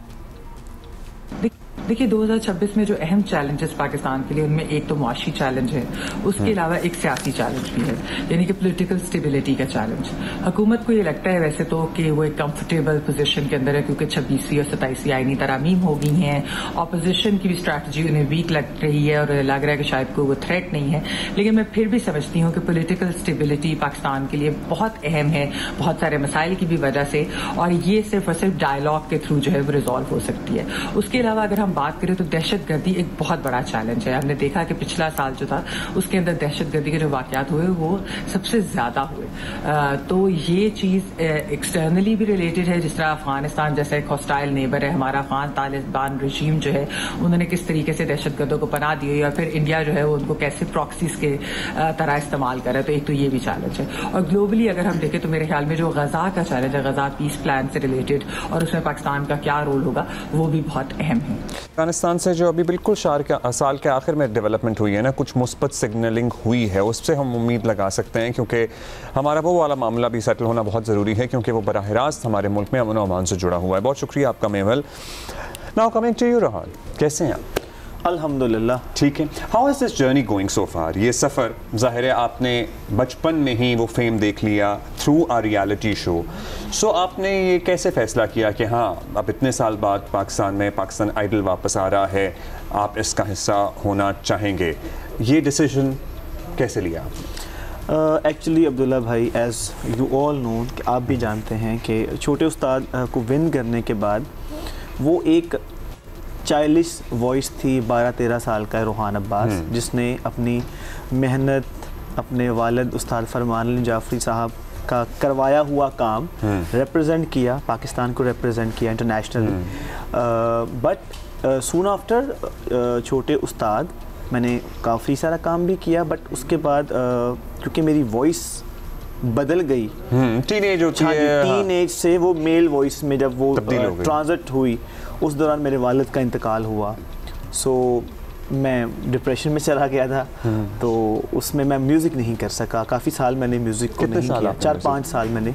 देखिए 2026 में जो अहम चैलेंजेस पाकिस्तान के लिए, उनमें एक तो मुआशी चैलेंज है, उसके अलावा एक सियासी चैलेंज भी है, यानी कि पॉलिटिकल स्टेबिलिटी का चैलेंज। हुकूमत को ये लगता है वैसे तो कि वो एक कंफर्टेबल पोजीशन के अंदर है, क्योंकि 26वीं और 27वीं आईनी तरामीम हो गई हैं। ऑपोजिशन की भी स्ट्रैटेजी उन्हें वीक लग रही है और लग रहा है कि शायद कोई वो थ्रेट नहीं है। लेकिन मैं फिर भी समझती हूँ कि पॉलिटिकल स्टेबिलिटी पाकिस्तान के लिए बहुत अहम है, बहुत सारे मसाइल की भी वजह से, और ये सिर्फ और सिर्फ डायलॉग के थ्रू जो है वो रिजॉल्व हो सकती है। उसके अलावा अगर हम बात करें तो दहशतगर्दी एक बहुत बड़ा चैलेंज है। हमने देखा कि पिछला साल जो था उसके अंदर दहशतगर्दी के जो वाकयात हुए वो सबसे ज्यादा हुए। तो ये चीज एक्सटर्नली भी रिलेटेड है, जिस तरह अफगानिस्तान जैसा एक हॉस्टाइल नेबर है हमारा, अफगान तालिबान रजीम जो है उन्होंने किस तरीके से दहशतगर्दों को पनाह दी हुई है, और फिर इंडिया जो है वो उनको कैसे प्रॉक्सीज के तरह इस्तेमाल कर रहा है। तो एक तो ये भी चैलेंज है। और ग्लोबली अगर हम देखें तो मेरे ख्याल में जो गजा का चैलेंज है, गजा पीस प्लान से रिलेटेड, और उसमें पाकिस्तान का क्या रोल होगा, वो भी बहुत अहम है। अफगानिस्तान से जो अभी बिल्कुल साल के आखिर में डेवलपमेंट हुई है ना, कुछ मुस्बत सिग्नलिंग हुई है, उससे हम उम्मीद लगा सकते हैं, क्योंकि हमारा वो वाला मामला भी सेटल होना बहुत ज़रूरी है, क्योंकि वो बराह रास्त हमारे मुल्क में अमन और अमान से जुड़ा हुआ है। बहुत शुक्रिया आपका Mewal. Now coming to you Rohan, कैसे हैं आप? अल्हम्दुलिल्लाह ठीक है। How is this journey going so far? ये सफ़र ज़ाहिर है आपने बचपन में ही वो फेम देख लिया थ्रू आ रियलिटी शो। सो आपने ये कैसे फ़ैसला किया कि हाँ अब इतने साल बाद पाकिस्तान में पाकिस्तान आइडल वापस आ रहा है, आप इसका हिस्सा होना चाहेंगे? ये डिसीजन कैसे लिया आपने? एक्चुअली अब्दुल्ला भाई, एज़ यू ऑल नो, आप भी जानते हैं कि छोटे उस्ताद को विन करने के बाद वो एक चाइल्डिश वॉइस थी 12-13 साल का रोहान अब्बास, जिसने अपनी मेहनत अपने वालिद उस्ताद फरमान अली जाफरी साहब का करवाया हुआ काम रिप्रेजेंट किया, पाकिस्तान को रिप्रेजेंट किया इंटरनेशनली। बट सून आफ्टर छोटे उस्ताद मैंने काफ़ी सारा काम भी किया, बट उसके बाद क्योंकि मेरी वॉइस बदल गई, टीनेज होती है, टीनेज से वो मेल वॉइस में जब वो ट्रांजिट हुई, उस दौरान मेरे वालिद का इंतकाल हुआ। सो मैं डिप्रेशन में चला गया था, तो उसमें मैं म्यूज़िक नहीं कर सका। काफ़ी साल मैंने म्यूज़िक को नहीं किया, 4-5 साल मैंने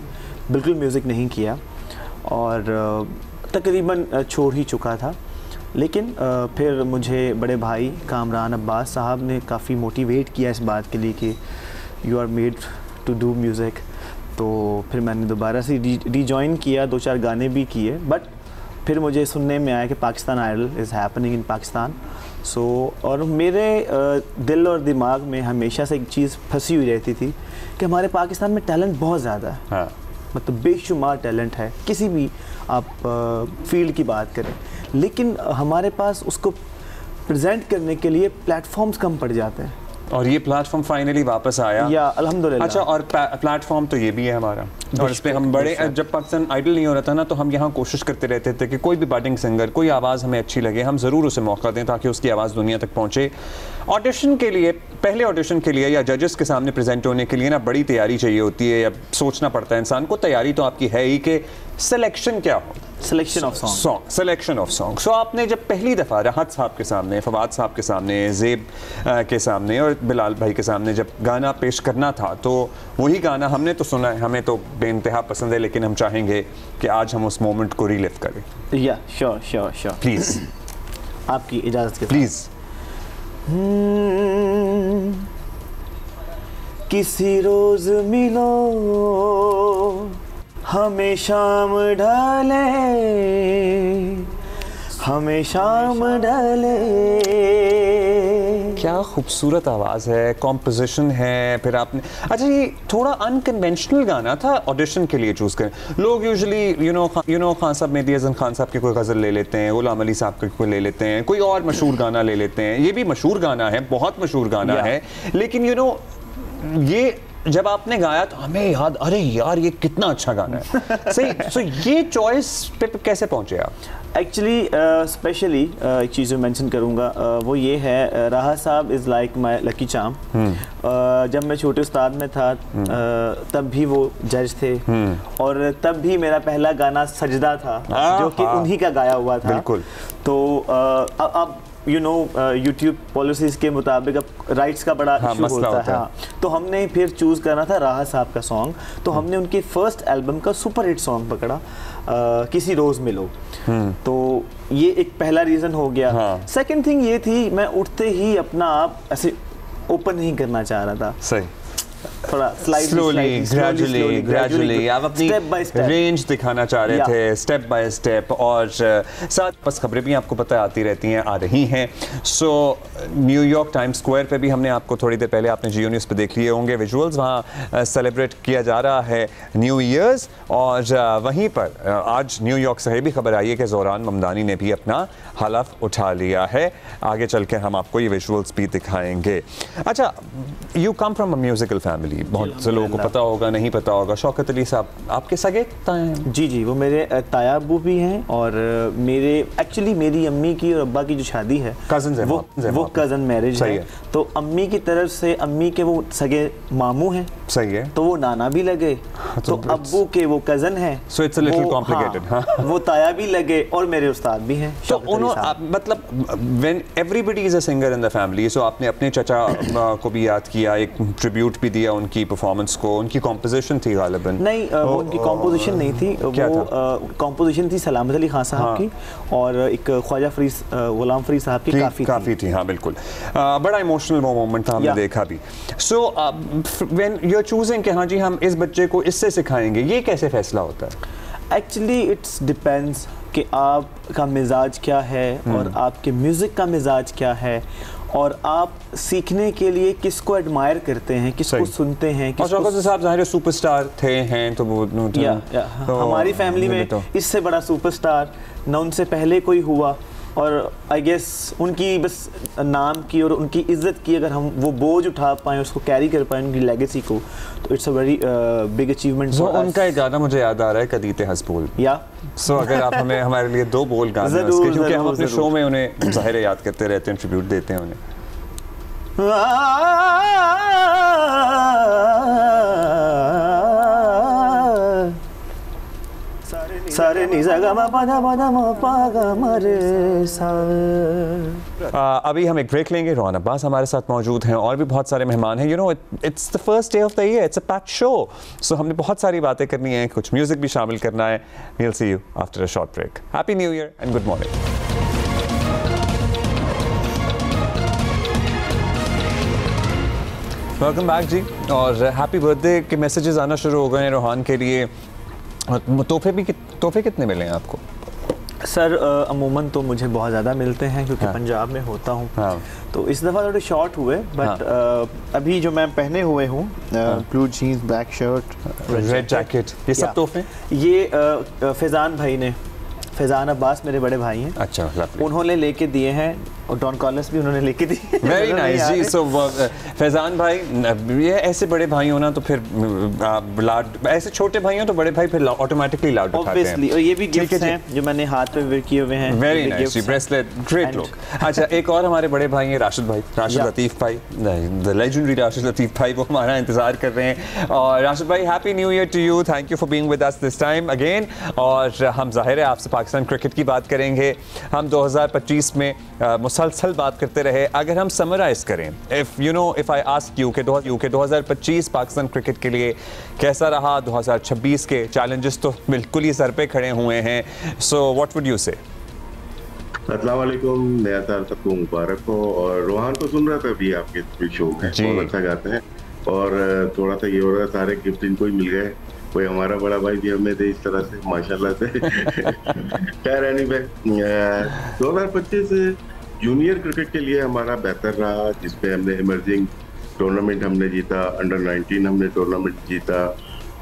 बिल्कुल म्यूज़िक नहीं किया, और तकरीबन छोड़ ही चुका था। लेकिन फिर मुझे बड़े भाई कामरान अब्बास साहब ने काफ़ी मोटिवेट किया इस बात के लिए कि you are made to do music. तो फिर मैंने दोबारा से रीजॉइन किया, 2-4 गाने भी किए, बट फिर मुझे सुनने में आया कि Pakistan Idol is happening in Pakistan. So और मेरे दिल और दिमाग में हमेशा से एक चीज़ फंसी हुई रहती थी कि हमारे पाकिस्तान में टैलेंट बहुत ज़्यादा है। हाँ। मतलब बेशुमार टैलेंट है, किसी भी आप फील्ड की बात करें, लेकिन हमारे पास उसको प्रेजेंट करने के लिए प्लेटफॉर्म्स कम पड़ जाते हैं। और ये प्लेटफॉर्म फाइनली वापस आया, या अल्हम्दुलिल्लाह। अच्छा, और प्लेटफॉर्म तो ये भी है हमारा, और इस पे हम बड़े, जब पाकिस्तान आइडल नहीं हो रहा था ना, तो हम यहाँ कोशिश करते रहते थे कि कोई भी बडिंग सिंगर, कोई आवाज़ हमें अच्छी लगे, हम ज़रूर उसे मौका दें ताकि उसकी आवाज़ दुनिया तक पहुँचे। ऑडिशन के लिए, पहले ऑडिशन के लिए या जजेस के सामने प्रेजेंट होने के लिए ना बड़ी तैयारी चाहिए होती है, या सोचना पड़ता है इंसान को। तैयारी तो आपकी है ही कि सिलेक्शन क्या हो, selection of song, selection of song. So आपने जब पहली दफ़ा राहत साहब के सामने, फवाद साहब के सामने, ज़ेब के सामने और बिलाल भाई के सामने जब गाना पेश करना था, तो वही गाना हमने तो सुना है, हमें तो बेइंतहा पसंद है, लेकिन हम चाहेंगे कि आज हम उस मोमेंट को रीलिव करें। या श्योर प्लीज़, आपकी इजाज़त के प्लीज़। किसी रोज़ मिलो हमें शाम ढले, हमें शाम ढले, क्या खूबसूरत आवाज़ है, कॉम्पोजिशन है। फिर आपने अच्छा, ये थोड़ा अनकन्वेंशनल गाना था ऑडिशन के लिए चूज़ करें। लोग यूजुअली यू नो खान साहब, मेहदी हसन खान साहब की कोई गज़ल ले लेते हैं, गुलाम अली साहब की कोई ले लेते हैं, कोई और मशहूर गाना ले लेते हैं। ये भी मशहूर गाना है, बहुत मशहूर गाना है, लेकिन ये जब आपने गाया तो हमें याद, अरे यार ये कितना अच्छा गाना है। सही। सो ये चॉइस पे कैसे पहुंचे आप? एक्चुअली स्पेशली एक चीज़ जो मेंशन करूँगा वो ये है, राहा साहब is like my lucky charm. जब मैं छोटे उस्ताद में था तब भी वो जज थे, और तब भी मेरा पहला गाना सजदा था जो कि उन्हीं का गाया हुआ था। बिल्कुल। तो अब यूट्यूब पॉलिसीज़ के मुताबिक अब राइट्स का बड़ा इशू होता है। तो हमने फिर चूज़ करना था राहा साहब का सॉन्ग, तो हमने उनकी फर्स्ट एल्बम का सुपर हिट सॉन्ग पकड़ा, किसी रोज़ मिलो। तो ये एक पहला रीज़न हो गया। सेकंड थिंग ये थी, मैं उठते ही अपना आप ऐसे ओपन नहीं करना चाह रहा था। सही। थोड़ा स्लोली, ग्रेजुअली आप अपनी रेंज दिखाना चाह रहे थे, स्टेप बाय स्टेप। और साथ बस खबरें भी आपको पता आती रहती हैं, आ रही हैं। सो न्यूयॉर्क टाइम्स स्क्वायर पे भी हमने आपको थोड़ी देर पहले, आपने जियो न्यूज़ पे देख लिए होंगे विजुअल्स, वहाँ सेलिब्रेट किया जा रहा है न्यू ईयर्स। और वहीं पर आज न्यूयॉर्क से भी खबर आई है कि ज़ोरान ममदानी ने भी अपना हलफ उठा लिया है। आगे चल के हम आपको ये विजुअल्स भी दिखाएंगे। अच्छा, you come from a musical family, बहुत से लोगों को पता होगा, नहीं पता होगा। शौकत अली साहब आपके सगे ताए हैं? जी, वो मेरे ताया अब्बू भी हैं, और एक्चुअली मेरी अम्मी की और अब्बा की जो शादी है, कज़न है, वो कज़न मैरिज है। तो अम्मी की तरफ से अम्मी के वो सगे मामू हैं। सही है। तो वो नाना भी लगे, तो अब्बू के वो कज़न हैं। So it's a little complicated. वो ताया भी लगे और मेरे उस्ताद भी हैं। तो मतलब when everybody is a singer in the family, so आपने अपने चचा को भी याद किया, एक ट्रिब्यूट भी दिया उनकी परफॉर्मेंस को। उनकी कॉम्पोजिशन थी गालिबन? नहीं, वो उनकी कॉम्पोजिशन नहीं थी, वो कॉम्पोजिशन थी सलामत अली खान साहब की, और एक ख्वाजा गुलाम फरीद साहब की काफ़ी थी। हाँ बिल्कुल, बड़ा इमोशनल वो मोमेंट था, हमने देखा भी। So when you are choosing कि हाँ जी हम इस बच्चे को इससे सिखाएंगे, ये कैसे फैसला होता है? एक्चुअली इट्स डिपेंड्स कि आपका मिजाज क्या है और आपके म्यूज़िक का मिजाज क्या है, और आप सीखने के लिए किसको एडमायर करते हैं, किसको सुनते हैं। शौकत साहब ज़ाहिर सुपरस्टार हैं, तो वो हमारी फैमिली में इससे बड़ा सुपरस्टार ना उनसे पहले कोई हुआ, और आई गेस उनकी बस नाम की और उनकी इज्जत की अगर हम वो बोझ उठा पाएँ, उसको कैरी कर पाएँ, उनकी लेगेसी को, तो it's a very big achievement. उनका एक गाना मुझे याद आ रहा है, कदीते हंस बोल। सो अगर आप हमारे लिए 2 बोल गाना, क्योंकि हम अपने शो में उन्हें ज़ाहिर याद करते रहते हैं, ट्रिब्यूट देते हैं उन्हें। सारे अभी हम एक ब्रेक लेंगे। रोहन अब्बास हमारे साथ मौजूद हैं, और भी बहुत सारे मेहमान हैं। You know it's the first day of the year, it's a packed show, so हमने बहुत सारी बातें करनी है, कुछ म्यूजिक भी शामिल करना है। We will see you after a short break. Happy new year and good morning. Welcome back जी। और हैप्पी बर्थडे के मैसेजेस आना शुरू हो गए हैं रोहान के लिए। तोहफे कितने मिले हैं आपको? सर अमूमन तो मुझे बहुत ज़्यादा मिलते हैं, क्योंकि पंजाब में होता हूँ। तो इस दफ़ा थोड़े शॉर्ट हुए, बट अभी जो मैं पहने हुए हूँ, blue jeans, black shirt, red jacket, ये सब तोहफे ये फैज़ान भाई ने, फैज़ान अब्बास मेरे बड़े भाई हैं। अच्छा, उन्होंने लेके दिए हैं, और डॉन कॉलिंस भी उन्होंने लेके दी। वेरी नाइस जी। सो फैज़ान भाई, ये ऐसे बड़े भाई हो ना तो फिर लाड, ऐसे छोटे भाई हो तो बड़े भाई फिर ऑटोमेटिकली लाड उठाते हैं। और ये भी गिफ्ट्स हैं जो मैंने हाथ पे वेयर किए हुए हैं। वेरी नाइस जी, ब्रेसलेट, ग्रेट लुक। अच्छा, एक और हमारे बड़े भाई हैं राशिद भाई, राशिद लतीफ़ भाई, द लेजेंडरी राशिद लतीफ़ भाई, वो हमारा इंतजार कर रहे हैं। और राशिद भाई, happy new year to you, thank you for being with us this time again. और हम ज़ाहिर है आपसे पाकिस्तान क्रिकेट की बात करेंगे। हम 2025 में मुसलसल बात करते रहे। अगर हम समराइज करें, इफ आई आस्क यू कि 2025 पाकिस्तान क्रिकेट के लिए कैसा रहा, 2026 के चैलेंजेस तो बिल्कुल ही सर पे खड़े हुए हैं। सो व्हाट वुड यू से? अस्सलाम वालेकुम, नया साल सबको मुबारक हो। और रोहान को सुन रहा था अभी आपके शो में, बहुत अच्छा गाते हैं, और थोड़ा सा ये हो रहा है सारे गिफ्ट इनको ही मिल गए। कोई हमारा बड़ा भाई भी हमें दे इस तरह से, माशाल्लाह से। खैर एनीवे, 2025 जूनियर क्रिकेट के लिए हमारा बेहतर रहा, जिसमें हमने इमर्जिंग टूर्नामेंट हमने जीता, अंडर 19 हमने टूर्नामेंट जीता,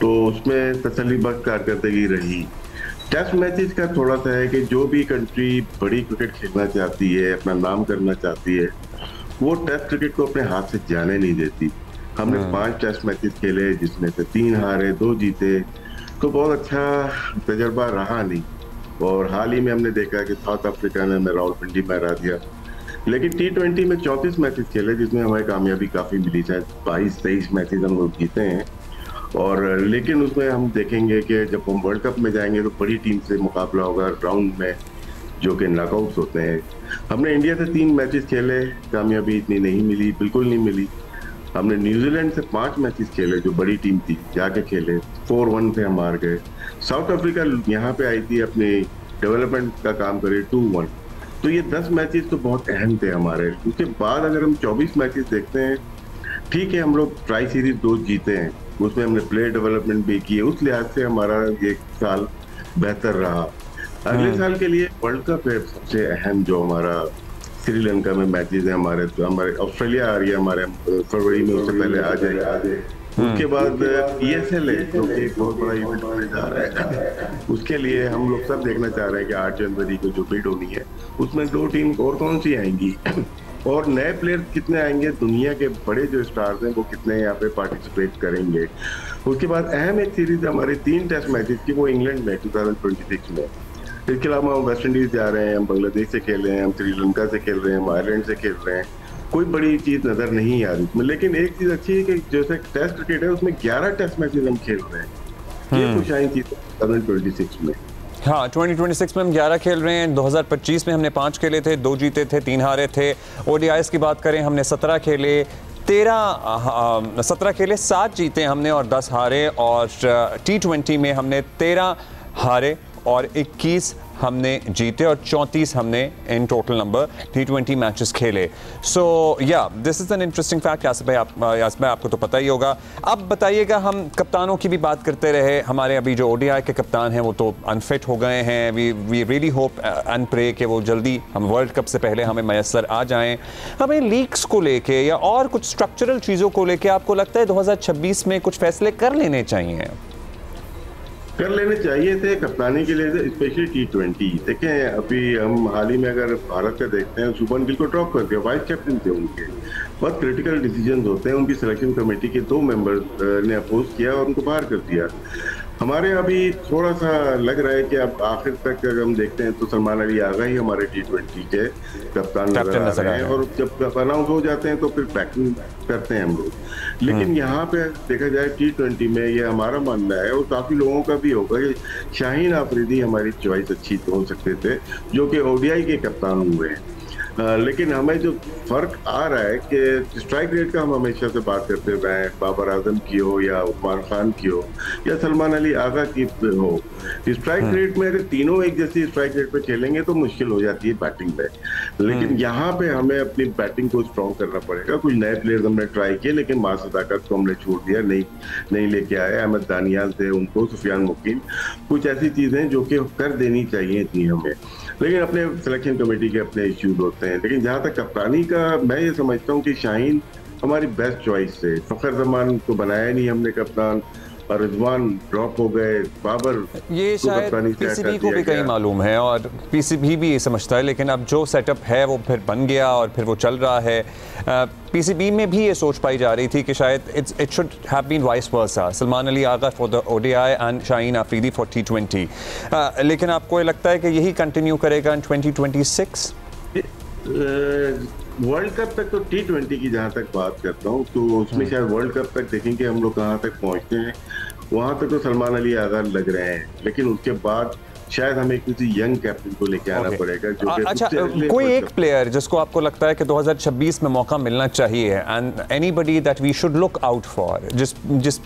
तो उसमें तसल्ली बख्श कारकर्दगी रही। टेस्ट मैचेस का थोड़ा सा है कि जो भी कंट्री बड़ी क्रिकेट खेलना चाहती है, अपना नाम करना चाहती है, वो टेस्ट क्रिकेट को अपने हाथ से जाने नहीं देती। हमने 5 टेस्ट मैचेस खेले, जिसमें से 3 हारे 2 जीते, तो बहुत अच्छा तजर्बा रहा नहीं। और हाल ही में हमने देखा कि साउथ अफ्रीका ने हमें रावलपिंडी में हरा दिया। लेकिन T20 में 34 मैचेस खेले, जिसमें हमें कामयाबी काफ़ी मिली, शायद 22-23 मैचेस हम लोग जीते हैं। और लेकिन उसमें हम देखेंगे कि जब हम वर्ल्ड कप में जाएंगे तो बड़ी टीम से मुकाबला होगा राउंड में, जो कि नॉकआउट्स होते हैं। हमने इंडिया से 3 मैचेस खेले, कामयाबी इतनी नहीं मिली, बिल्कुल नहीं मिली। हमने न्यूजीलैंड से 5 मैचेस खेले, जो बड़ी टीम थी, जाके खेले, 4-1 से हम हार गए। साउथ अफ्रीका यहाँ पे आई थी अपने डेवलपमेंट का काम करे, 2-1। तो ये 10 मैचेस तो बहुत अहम थे हमारे। उसके बाद अगर हम 24 मैचेस देखते हैं, ठीक है, हम लोग ट्राई सीरीज 2 जीते हैं, उसमें हमने प्लेयर डेवलपमेंट भी की है, उस लिहाज से हमारा ये साल बेहतर रहा। अगले साल के लिए वर्ल्ड कप है सबसे अहम, जो हमारा श्रीलंका में मैचेस है हमारे, तो हमारे ऑस्ट्रेलिया आ रही है हमारे फरवरी में, उससे पहले आ जाए। उसके बाद ESL है, जो कि एक बहुत बड़ा इवेंट होने जा रहा है। उसके लिए हम लोग सब देखना चाह रहे हैं कि 8 जनवरी को जो बिड होनी है, उसमें 2 टीम और कौन सी आएंगी और नए प्लेयर कितने आएंगे, दुनिया के बड़े जो स्टार्स हैं वो कितने यहाँ पे पार्टिसिपेट करेंगे। उसके बाद अहम एक सीरीज हमारे 3 टेस्ट मैचेस की, वो इंग्लैंड में 2026 में। इसके अलावा हम वेस्ट इंडीज जा रहे हैं, हम बांग्लादेश से खेल रहे हैं, हम श्रीलंका से खेल रहे हैं, हम आयरलैंड से खेल रहे हैं। कोई बड़ी चीज नजर नहीं आ रही उसमें, लेकिन एक चीज अच्छी है कि जैसे टेस्ट क्रिकेट है, उसमें 11 टेस्ट मैचेस हम खेल रहे हैं। ये कुछ आई चीज 2026 में। हाँ, 2026 में हम 11 खेल रहे हैं। 2025 में हमने 5 खेले थे, 2 जीते थे, 3 हारे थे। ODIs की बात करें, हमने 17 खेले, 17 खेले, 7 जीते हमने और 10 हारे। और T20 में हमने 13 हारे और 21 हमने जीते और 34 हमने in total number T20 matches खेले। सो या this is an interesting fact. Yasir भाई, आपको तो पता ही होगा। अब बताइएगा, हम कप्तानों की भी बात करते रहे। हमारे अभी जो ODI के कप्तान हैं वो तो अनफिट हो गए हैं। We really hope and pray कि वो जल्दी हम वर्ल्ड कप से पहले हमें मैसर आ जाएं। हमें लीग्स को लेके या और कुछ स्ट्रक्चरल चीज़ों को लेके आपको लगता है 2026 में कुछ फैसले कर लेने चाहिए? कर लेने चाहिए थे कप्तानी के लिए, स्पेशली T20। देखें, अभी हम हाल ही में अगर भारत का देखते हैं, शुभमन गिल को ड्रॉप कर दिया, वाइस कैप्टन थे उनके। बहुत क्रिटिकल डिसीजन होते हैं, उनकी सिलेक्शन कमेटी के 2 मेंबर्स ने अपोज किया और उनको बाहर कर दिया। हमारे अभी थोड़ा सा लग रहा है कि अब आखिर तक अगर हम देखते हैं तो सलमान अली आगा ही हमारे T20 के कप्तान नजर आ रहे हैं, और जब अनाउंस हो जाते हैं तो फिर बैटिंग करते हैं हम लोग। लेकिन यहाँ पे देखा जाए T20 में, ये हमारा मानना है और काफी लोगों का भी होगा कि शाहीन आफरीदी हमारी चॉइस अच्छी हो सकते थे, जो कि ODI के कप्तान हुए हैं। लेकिन हमें जो फर्क आ रहा है कि स्ट्राइक रेट का हम हमेशा से बात करते हुए हैं, बाबर आजम की हो या उस्मान खान की हो या सलमान अली आगा की हो, स्ट्राइक रेट में अगर तीनों एक जैसी स्ट्राइक रेट पे खेलेंगे तो मुश्किल हो जाती है बैटिंग में। लेकिन यहाँ पे हमें अपनी बैटिंग को स्ट्रॉन्ग करना पड़ेगा। कुछ नए प्लेयर्स हमने ट्राई किए, लेकिन मां सदाकत को हमने छोड़ दिया, नहीं लेके आए। अहमद दानियाल थे, उनको सुफियान मुकीम, कुछ ऐसी चीजें जो कि कर देनी चाहिए थी हमें। लेकिन अपने सिलेक्शन कमेटी के अपने इश्यूज होते हैं। लेकिन जहाँ तक कप्तानी का, मैं ये समझता हूँ कि शाहीन हमारी बेस्ट चॉइस है। फखर जमान को बनाया नहीं हमने कप्तान, और रिजवान ड्रॉप हो गए, बाबर ये शायद PCB को भी कहीं मालूम है और PCB भी ये समझता है। लेकिन अब जो सेटअप है वो फिर बन गया और फिर वो चल रहा है। PCB में भी ये सोच पाई जा रही थी कि शायद it should have been vice versa, Salman Ali Agha for the ODI and Shaheen Afridi for T20। लेकिन आपको ये लगता है कि यही कंटिन्यू करेगा इन 2026? वर्ल्ड कप तक तो T20 की जहाँ तक बात करता हूँ, तो उसमें शायद वर्ल्ड कप तक देखेंगे हम लोग कहाँ तक पहुँचते हैं। वहाँ तक तो सलमान अली आगा लग रहे हैं, लेकिन उसके बाद शायद हमें किसी यंग कैप्टन को लेके आना पड़ेगा। जो अच्छा, कोई एक प्लेयर जिसको आपको लगता है कि 2026 में मौका मिलना चाहिए, and anybody that we should look out for, जिस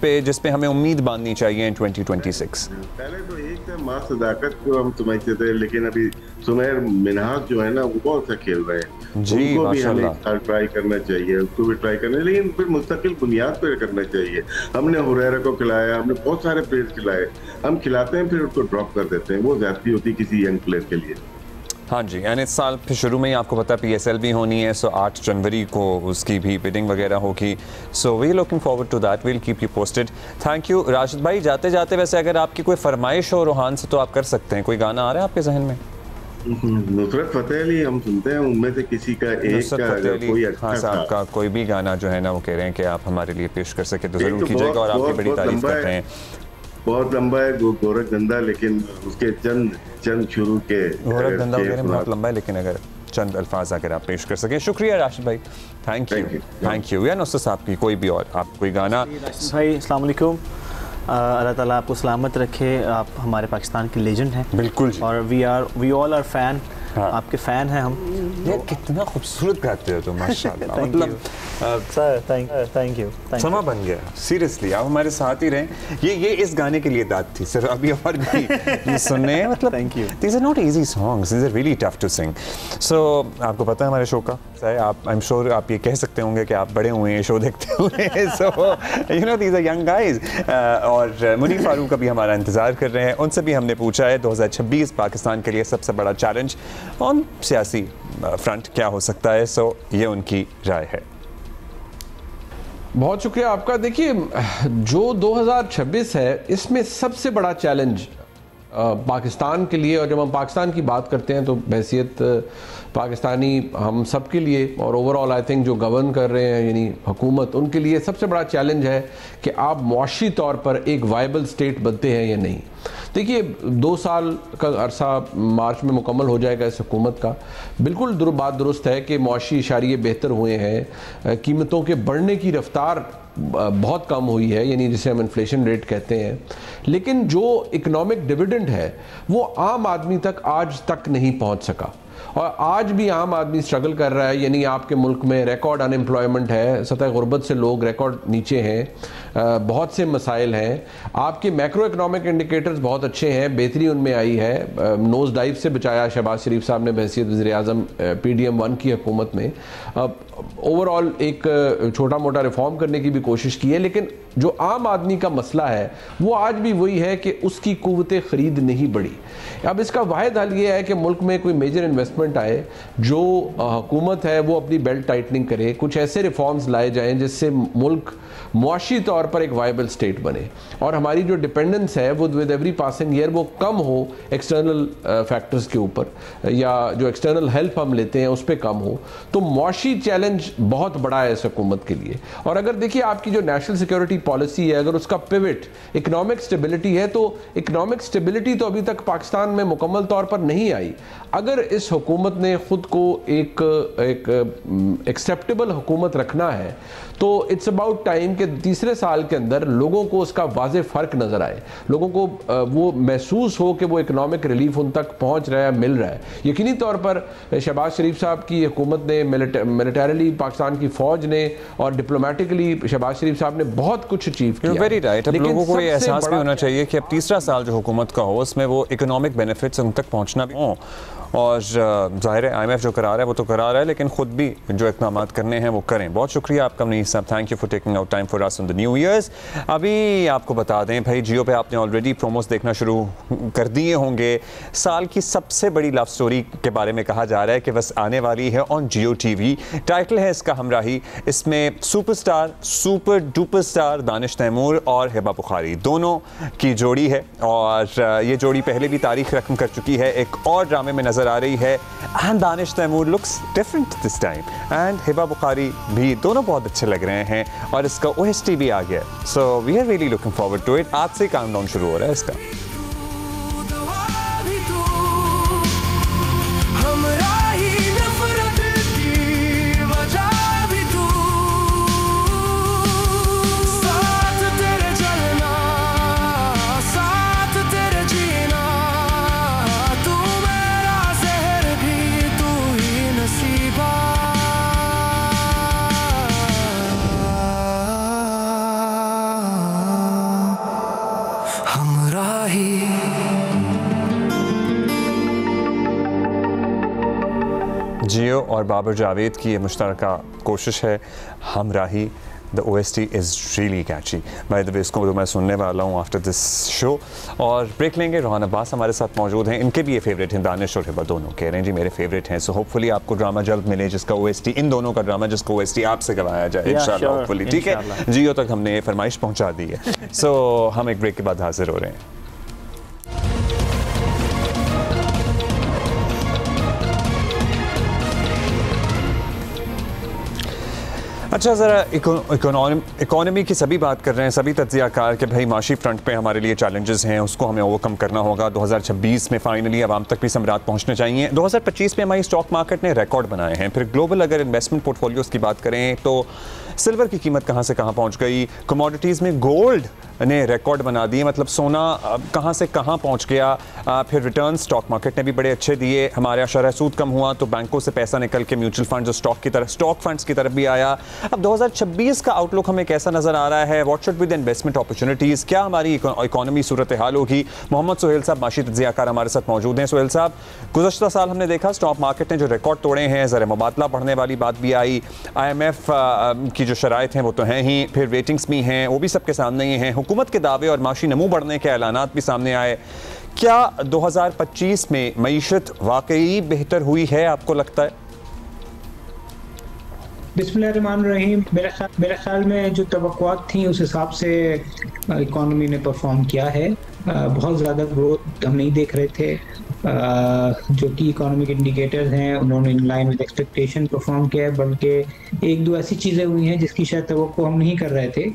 पे हमें उम्मीद बांधनी चाहिए इन 2026? पहले तो एक था मां सदाकत को हम समझते थे, लेकिन अभी सुमैर मिनहाज जो है ना, वो बहुत अच्छा खेल रहे हैं। उनको भी हमें ट्राई करना चाहिए, उसको भी ट्राई करना, लेकिन फिर मुस्तकिल बुनियाद पर करना चाहिए। हमने हुरैरा को खिलाया, हमने बहुत सारे प्लेयर खिलाए, हम खिलाते हैं फिर उसको ड्रॉप कर देते हैं, वो ज्यादती होती किसी यंग प्लेयर के लिए। हाँ जी, यानी इस साल फिर शुरू में ही आपको पता है PSL भी होनी है, सो 8 जनवरी को उसकी भी बिडिंग वगैरह होगी। So we looking forward to that, will keep you posted. Thank you Rashid भाई। जाते जाते वैसे अगर आपकी कोई फरमाइश हो रोहान से तो आप कर सकते हैं, कोई गाना आ रहा है आपके जहन में? नुसरत फतेह अली हम सुनते हैं, उनमें से किसी का एक का कोई अच्छा हाँ साहब का कोई भी गाना जो है ना वो कह रहे हैं कि आप हमारे लिए पेश कर सके तो जरूर कीजिएगा, और आपकी बड़ी तारीफ करते हैं। बहुत लंबा है गोरखधंधा, लेकिन उसके चंद शुरू के गोरखधंधा वगैरह बहुत लंबा है, लेकिन अगर चंद अल्फाज अगर आप पेश कर सकें। शुक्रिया राशिद भाई, थैंक यू। या नुसरत साहब की कोई भी और आप कोई गाना? भाई अस्सलाम वालेकुम, अल्लाह ताला आपको सलामत रखे, आप हमारे पाकिस्तान के लेजेंड हैं। बिल्कुल, और वी ऑल आर फैन, आपके फ़ैन हैं हम। ये कितना खूबसूरत गाते हो तुम, माशाल्लाह। मतलब सर थैंक यू। समा बन गया, सीरियसली आप हमारे साथ ही रहें। ये इस गाने के लिए दाद थी सर, अभी और भी ये सुनने, मतलब thank you. These are not easy songs, these are really tough to sing. So आपको पता है हमारे शो का आप, आई एम श्योर आप ये कह सकते होंगे कि आप बड़े हुए हैं शो देखते हुए। So you know these are young guys, और मुनीर फारूक का भी हमारा इंतज़ार कर रहे हैं। उनसे भी हमने पूछा है 2026 पाकिस्तान के लिए सबसे बड़ा चैलेंज ऑन सियासी फ्रंट क्या हो सकता है। सो ये उनकी राय है। बहुत शुक्रिया आपका। देखिए, जो 2026 है इसमें सबसे बड़ा चैलेंज पाकिस्तान के लिए, और जब हम पाकिस्तान की बात करते हैं तो बहैसियत पाकिस्तानी हम सब के लिए और ओवरऑल आई थिंक जो गवर्न कर रहे हैं यानी हुकूमत, उनके लिए सबसे बड़ा चैलेंज है कि आप मुआशी तौर पर एक वायबल स्टेट बनते हैं या नहीं। देखिए, 2 साल का अरसा मार्च में मुकम्मल हो जाएगा इस हुकूमत का। बिल्कुल बात दुरुस्त है कि मुआशी इशारे बेहतर हुए हैं, कीमतों के बढ़ने की रफ्तार बहुत कम हुई है, यानी जिसे हम इन्फ्लेशन रेट कहते हैं, लेकिन जो इकोनॉमिक डिविडेंड है वो आम आदमी तक आज तक नहीं पहुंच सका, और आज भी आम आदमी स्ट्रगल कर रहा है। यानी आपके मुल्क में रिकॉर्ड अनएम्प्लॉयमेंट है, सतह गुर्बत से लोग रिकॉर्ड नीचे हैं, बहुत से मसाइल हैं। आपके मैक्रो इकोनॉमिक इंडिकेटर्स बहुत अच्छे हैं, बेहतरी उनमें आई है। नोज डाइव से बचाया शहबाज शरीफ साहब ने बहैसियत वज़ीर-ए-आज़म PDM-1 की हुकूमत में। ओवरऑल एक छोटा मोटा रिफॉर्म करने की भी कोशिश की है, लेकिन जो आम आदमी का मसला है वो आज भी वही है कि उसकी कुव्वत ख़रीद नहीं बढ़ी। अब इसका वाहिद हल ये है कि मुल्क में कोई मेजर इन्वेस्टमेंट आए, जो हुकूमत है वो अपनी बेल्ट टाइटनिंग करे, कुछ ऐसे रिफॉर्म्स लाए जाएं जिससे मुल्क मुआशी तौर पर एक वायबल स्टेट बने, और हमारी जो डिपेंडेंस है वो विद एवरी पासिंग ईयर वो कम हो एक्सटर्नल फैक्टर्स के ऊपर, या जो एक्सटर्नल हेल्प हम लेते हैं उस पर कम हो। तो मुआशी चैलेंज बहुत बड़ा है इस हुकूमत के लिए। और अगर देखिए आपकी जो नेशनल सिक्योरिटी पॉलिसी है, अगर उसका पिवट इकोनॉमिक स्टेबिलिटी है, तो इकोनॉमिक स्टेबिलिटी तो अभी तक पाकिस्तान में मुकम्मल तौर पर नहीं आई। अगर इस हुकूमत ने खुद को एक एक्सेप्टेबल हुकूमत रखना है तो इट्स अबाउट टाइम कि तीसरे साल के अंदर लोगों को उसका वाज़े फ़र्क नज़र आए, लोगों को वो महसूस हो कि वो इकोनॉमिक रिलीफ उन तक पहुंच रहा है, मिल रहा है। यकीनी तौर पर शहबाज शरीफ साहब की हुकूमत ने, मिलिटरीली पाकिस्तान की फ़ौज ने और डिप्लोमेटिकली शहबाज शरीफ साहब ने बहुत कुछ अचीव किया। Very right. अब लोगों को ये एहसास भी होना चाहिए कि अब तीसरा साल जो हुकूमत का हो उसमें वो इकोनॉमिक बेनिफिट्स उन तक पहुँचना भी हो, और ज़ाहिर है IMF जो करा रहा है वो तो करा रहा है, लेकिन ख़ुद भी जो इक़दाम करने हैं वो करें। बहुत शुक्रिया आपका मुनीर साहब, thank you for taking out time for us on the new years. अभी आपको बता दें भाई, जियो पे आपने ऑलरेडी प्रोमोस देखना शुरू कर दिए होंगे। साल की सबसे बड़ी लव स्टोरी के बारे में कहा जा रहा है कि बस आने वाली है ऑन जियो TV। टाइटल है इसका हमराही। इसमें super duper star Danish Taimoor और हिबा बुखारी दोनों की जोड़ी है, और ये जोड़ी पहले भी तारीख रकम कर चुकी है, एक और ड्रामे में नजर आ रही है। And Danish Taimoor looks different this time, and Hiba Bukhari भी, दोनों बहुत अच्छे लग रहे हैं, और इसका OST भी आ गया। So we are really looking forward to it. आज से काउंटडाउन शुरू हो रहा है इसका। जियो और बाबर जावेद की ये मुश्तरका कोशिश है Humraahi, the OST is really catchy. By the way इसको तो मैं सुनने वाला हूँ आफ्टर दिस शो। और ब्रेक लेंगे। रोहान अब्बास हमारे साथ मौजूद हैं, इनके भी ये फेवरेट हैं, दानिश और हिबा दोनों कह रहे हैं जी मेरे फेवरेट हैं। सो होपफुली आपको ड्रामा जल्द मिले जिसका OST, इन दोनों का ड्रामा जिसका OST आपसे गवाया जाए इंशाल्लाह होपफुली। ठीक है, जियो तक हमने ये फरमाइश पहुँचा दी है। सो हम एक ब्रेक के बाद हाजिर हो रहे हैं। अच्छा, ज़रा इकोनॉमी की सभी बात कर रहे हैं, सभी तज्ज़ियाकार कि भाई माशी फ्रंट पे हमारे लिए चैलेंजेस हैं, उसको हमें ओवरकम करना होगा। 2026 में फाइनली आवाम तक भी समरात पहुंचने चाहिए। 2025 में हमारी स्टॉक मार्केट ने रिकॉर्ड बनाए हैं। फिर ग्लोबल अगर इन्वेस्टमेंट पोर्टफोलियोज की बात करें तो सिल्वर की कीमत कहाँ से कहाँ पहुँच गई, कमोडिटीज़ में गोल्ड ने रिकॉर्ड बना दिए, मतलब सोना कहाँ से कहाँ पहुँच गया। फिर रिटर्न स्टॉक मार्केट ने भी बड़े अच्छे दिए, हमारे शरह सूद कम हुआ तो बैंकों से पैसा निकल के म्यूचुअल फंड्स और स्टॉक फंड्स की तरफ भी आया। अब 2026 का आउटलुक हमें कैसा नज़र आ रहा है? What should be the investment opportunities? क्या हमारी इकोनॉमी सूरत हाल होगी? मोहम्मद सुहेल साहब माशी तज्ज़ियाकार हमारे साथ मौजूद हैं। सुहेल साहब, गुज़श्ता साल हमने देखा स्टॉक मार्केट ने जो रिकॉर्ड तोड़े हैं, ज़रा मुबादला बढ़ने वाली बात भी आई, IMF की जो शराइत हैं वो तो हैं ही, फिर रेटिंग्स भी हैं वो भी सबके सामने ही हैं, हुकूमत के दावे और माशी नमू बढ़ने के ऐलानात भी सामने आए। क्या 2025 में मईशत वाकई बेहतर हुई है आपको लगता है? बिस्मिल्लाहिर्रहमानिर्रहीम। मेरे ख्याल में जो तवक्कुआत थी उस हिसाब से इकॉनमी ने परफॉर्म किया है। बहुत ज़्यादा ग्रोथ हम नहीं देख रहे थे। जो कि इकोनॉमिक इंडिकेटर्स हैं उन्होंने in line with expectation perform किया है, बल्कि एक दो ऐसी चीज़ें हुई हैं जिसकी शायद तवक्को हम नहीं कर रहे थे।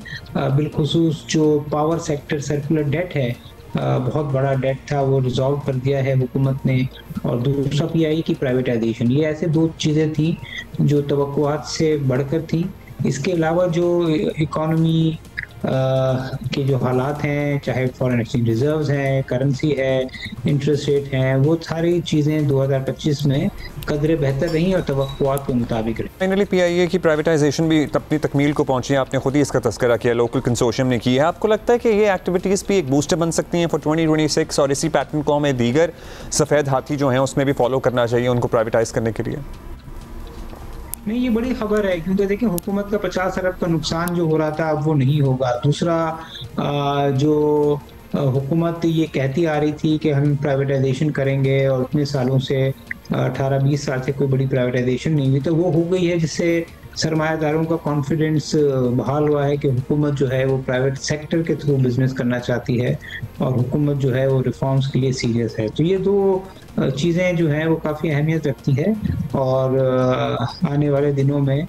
बिलखुसूस जो पावर सेक्टर सर्कुलर डेट है, बहुत बड़ा डेट था, वो रिजॉल्व कर दिया है हुकूमत ने। और दूसरा PI की प्राइवेटाइजेशन, ये ऐसे दो चीज़ें थी जो तवक्कुआत से बढ़कर थी। इसके अलावा जो इकोनॉमी के जो हालात हैं, चाहे फॉरेन एक्सचेंज रिजर्व्स हैं, करेंसी है, इंटरेस्ट रेट हैं, वो सारी चीज़ें 2025 में कदरे बेहतर रहीं और तवक्कुआत के मुताबिक रही। फाइनली PIA की प्राइवेटाइजेशन भी अपनी तकमील को पहुंची है, आपने खुद ही इसका तस्करा किया, लोकल कंसोर्शियम ने की है। आपको लगता है कि ये एक्टिविटीज़ भी एक बूस्टर बन सकती हैं फॉर 2026 और इसी पैटर्न को हमें दीगर सफ़ेद हाथी जो हैं उसमें भी फॉलो करना चाहिए उनको प्राइवेटाइज करने के लिए? नहीं, ये बड़ी खबर है क्योंकि देखिए हुकूमत का 50 अरब का नुकसान जो हो रहा था अब वो नहीं होगा। दूसरा जो हुकूमत ये कहती आ रही थी कि हम प्राइवेटाइजेशन करेंगे और इतने सालों से 18-20 साल से कोई बड़ी प्राइवेटाइजेशन नहीं हुई, तो वो हो गई है, जिससे सरमायादारों का कॉन्फिडेंस बहाल हुआ है कि हुकूमत जो है वो प्राइवेट सेक्टर के थ्रू बिजनेस करना चाहती है और हुकूमत जो है वो रिफॉर्म्स के लिए सीरियस है। तो ये दो चीज़ें जो हैं वो काफ़ी अहमियत रखती है और आने वाले दिनों में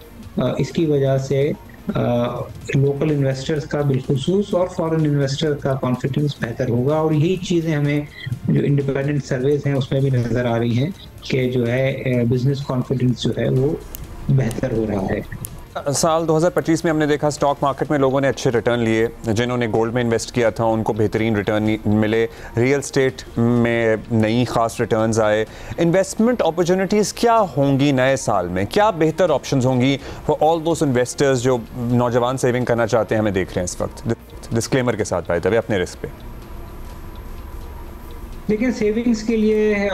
इसकी वजह से लोकल इन्वेस्टर्स का बिलखुसूस और फॉरेन इन्वेस्टर्स का कॉन्फिडेंस बेहतर होगा। और यही चीज़ें हमें जो इंडिपेंडेंट सर्वेज हैं उसमें भी नज़र आ रही हैं कि जो है बिजनेस कॉन्फिडेंस जो है वो बेहतर हो रहा है। साल 2025 में हमने देखा स्टॉक मार्केट में लोगों ने अच्छे रिटर्न लिए, जिन्होंने गोल्ड में इन्वेस्ट किया था उनको बेहतरीन रिटर्न मिले, रियल स्टेट में नई ख़ास रिटर्न्स आए। इन्वेस्टमेंट अपॉर्चुनिटीज़ क्या होंगी नए साल में, क्या बेहतर ऑप्शंस होंगी फॉर ऑल दोस इन्वेस्टर्स जो नौजवान सेविंग करना चाहते हैं? हमें देख रहे हैं इस वक्त डिस्क्लेमर के साथ भाई तभी अपने रिस्क पे। लेकिन सेविंग्स के लिए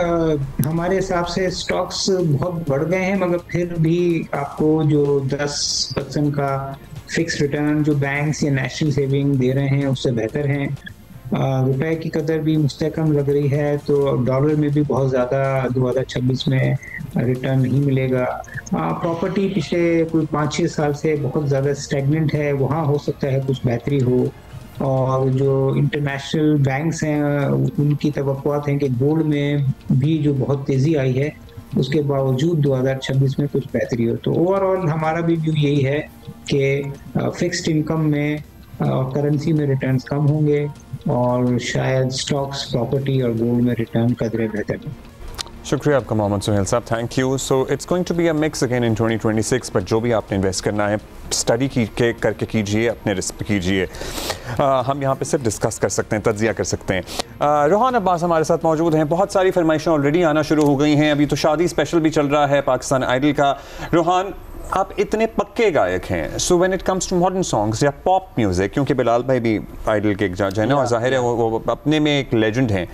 हमारे हिसाब से स्टॉक्स बहुत बढ़ गए हैं, मगर फिर भी आपको जो 10% का फिक्स रिटर्न जो बैंक्स या नेशनल सेविंग दे रहे हैं उससे बेहतर हैं। रुपए की कदर भी मुस्तकम लग रही है, तो डॉलर में भी बहुत ज़्यादा 2026 में रिटर्न नहीं मिलेगा। प्रॉपर्टी पिछले कोई 5-6 साल से बहुत ज़्यादा स्टैग्नेंट है, वहाँ हो सकता है कुछ बेहतरी हो। और जो इंटरनेशनल बैंक्स हैं उनकी तवक्कुआत हैं कि गोल्ड में भी जो बहुत तेज़ी आई है उसके बावजूद 2026 में कुछ बेहतरी हो। तो ओवरऑल हमारा भी व्यू यही है कि फिक्स्ड इनकम में और करेंसी में रिटर्न्स कम होंगे और शायद स्टॉक्स, प्रॉपर्टी और गोल्ड में रिटर्न कदरे बेहतर हों। शुक्रिया आपका मोहम्मद सुहेल साहब, thank you. So it's going to be a mix again in 2026, but जो भी आपने इन्वेस्ट करना है स्टडी करके कीजिए, अपने रिस्क पे कीजिए। हम यहाँ पे सिर्फ डिस्कस कर सकते हैं, तज्जिया कर सकते हैं। रोहान अब्बास हमारे साथ मौजूद हैं। बहुत सारी फरमाइशें ऑलरेडी आना शुरू हो गई हैं, अभी तो शादी स्पेशल भी चल रहा है पाकिस्तान आइडल का। रोहान, आप इतने पक्के गायक हैं, so when it comes to modern songs या पॉप म्यूजिक, क्योंकि बिलाल भाई भी आइडल के एक जज हैं ना, और जाहिर है वो अपने में एक लेजेंड हैं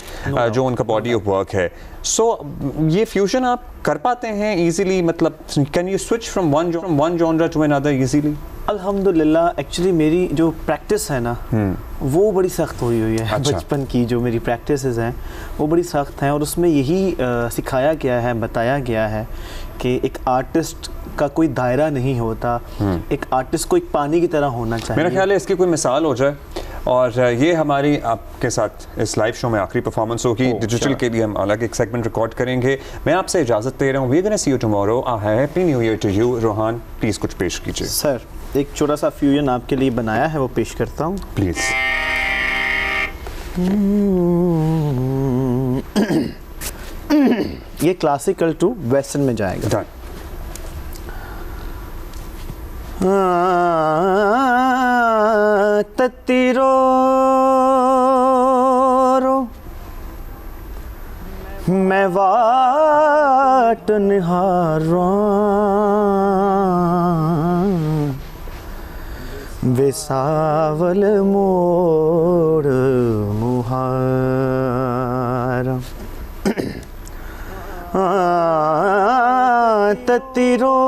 जो उनका बॉडी ऑफ वर्क है, सो ये फ्यूजन आप कर पाते हैं इजीली? मतलब can you switch from one genre to another easily? अल्हम्दुलिल्लाह, एक्चुअली मेरी जो प्रैक्टिस है ना वो बड़ी सख्त हुई है। अच्छा। बचपन की जो मेरी प्रैक्टिसेस हैं वो बड़ी सख्त हैं, और उसमें यही सिखाया गया है, बताया गया है कि एक आर्टिस्ट का कोई दायरा नहीं होता, एक आर्टिस्ट को एक पानी की तरह होना चाहिए। मेरा ख्याल है इसकी कोई मिसाल हो जाए, और ये हमारी आपके साथ इस लाइव शो में आखिरी परफॉर्मेंस होगी। डिजिटल के भी हम अलग एक सेगमेंट रिकॉर्ड करेंगे। मैं आपसे इजाज़त दे रहा हूँ। We gonna see you tomorrow. Happy new year to you. Rohan please कुछ पेश कीजिए। सर एक छोटा सा फ्यूजन आपके लिए बनाया है, वो पेश करता हूँ प्लीज़। ये क्लासिकल टू वेस्टर्न में जाएगा। तत्तीरो मैं वाट निहारा वेसावल मोड़ मुहारा तत्तीरो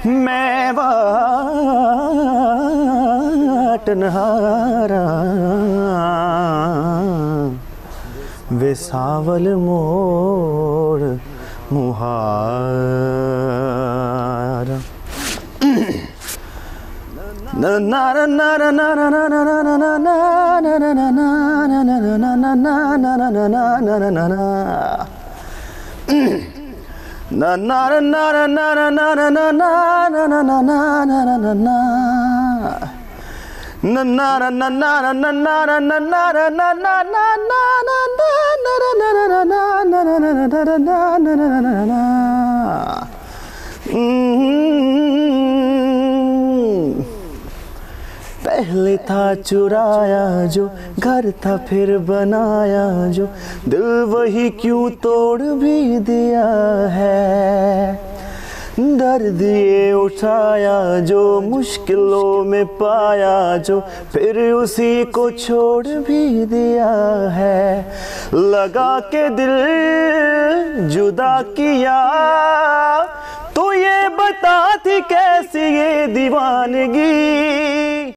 मैं वाट निहारा वेसावल मोड़ मुहारा पहले था चुराया जो, घर था फिर बनाया जो, दिल वही क्यों तोड़ भी दिया है। दर्द ये उठाया जो, मुश्किलों में पाया जो, फिर उसी को छोड़ भी दिया है। लगा के दिल जुदा किया तो ये बताती कैसी ये दीवानगी।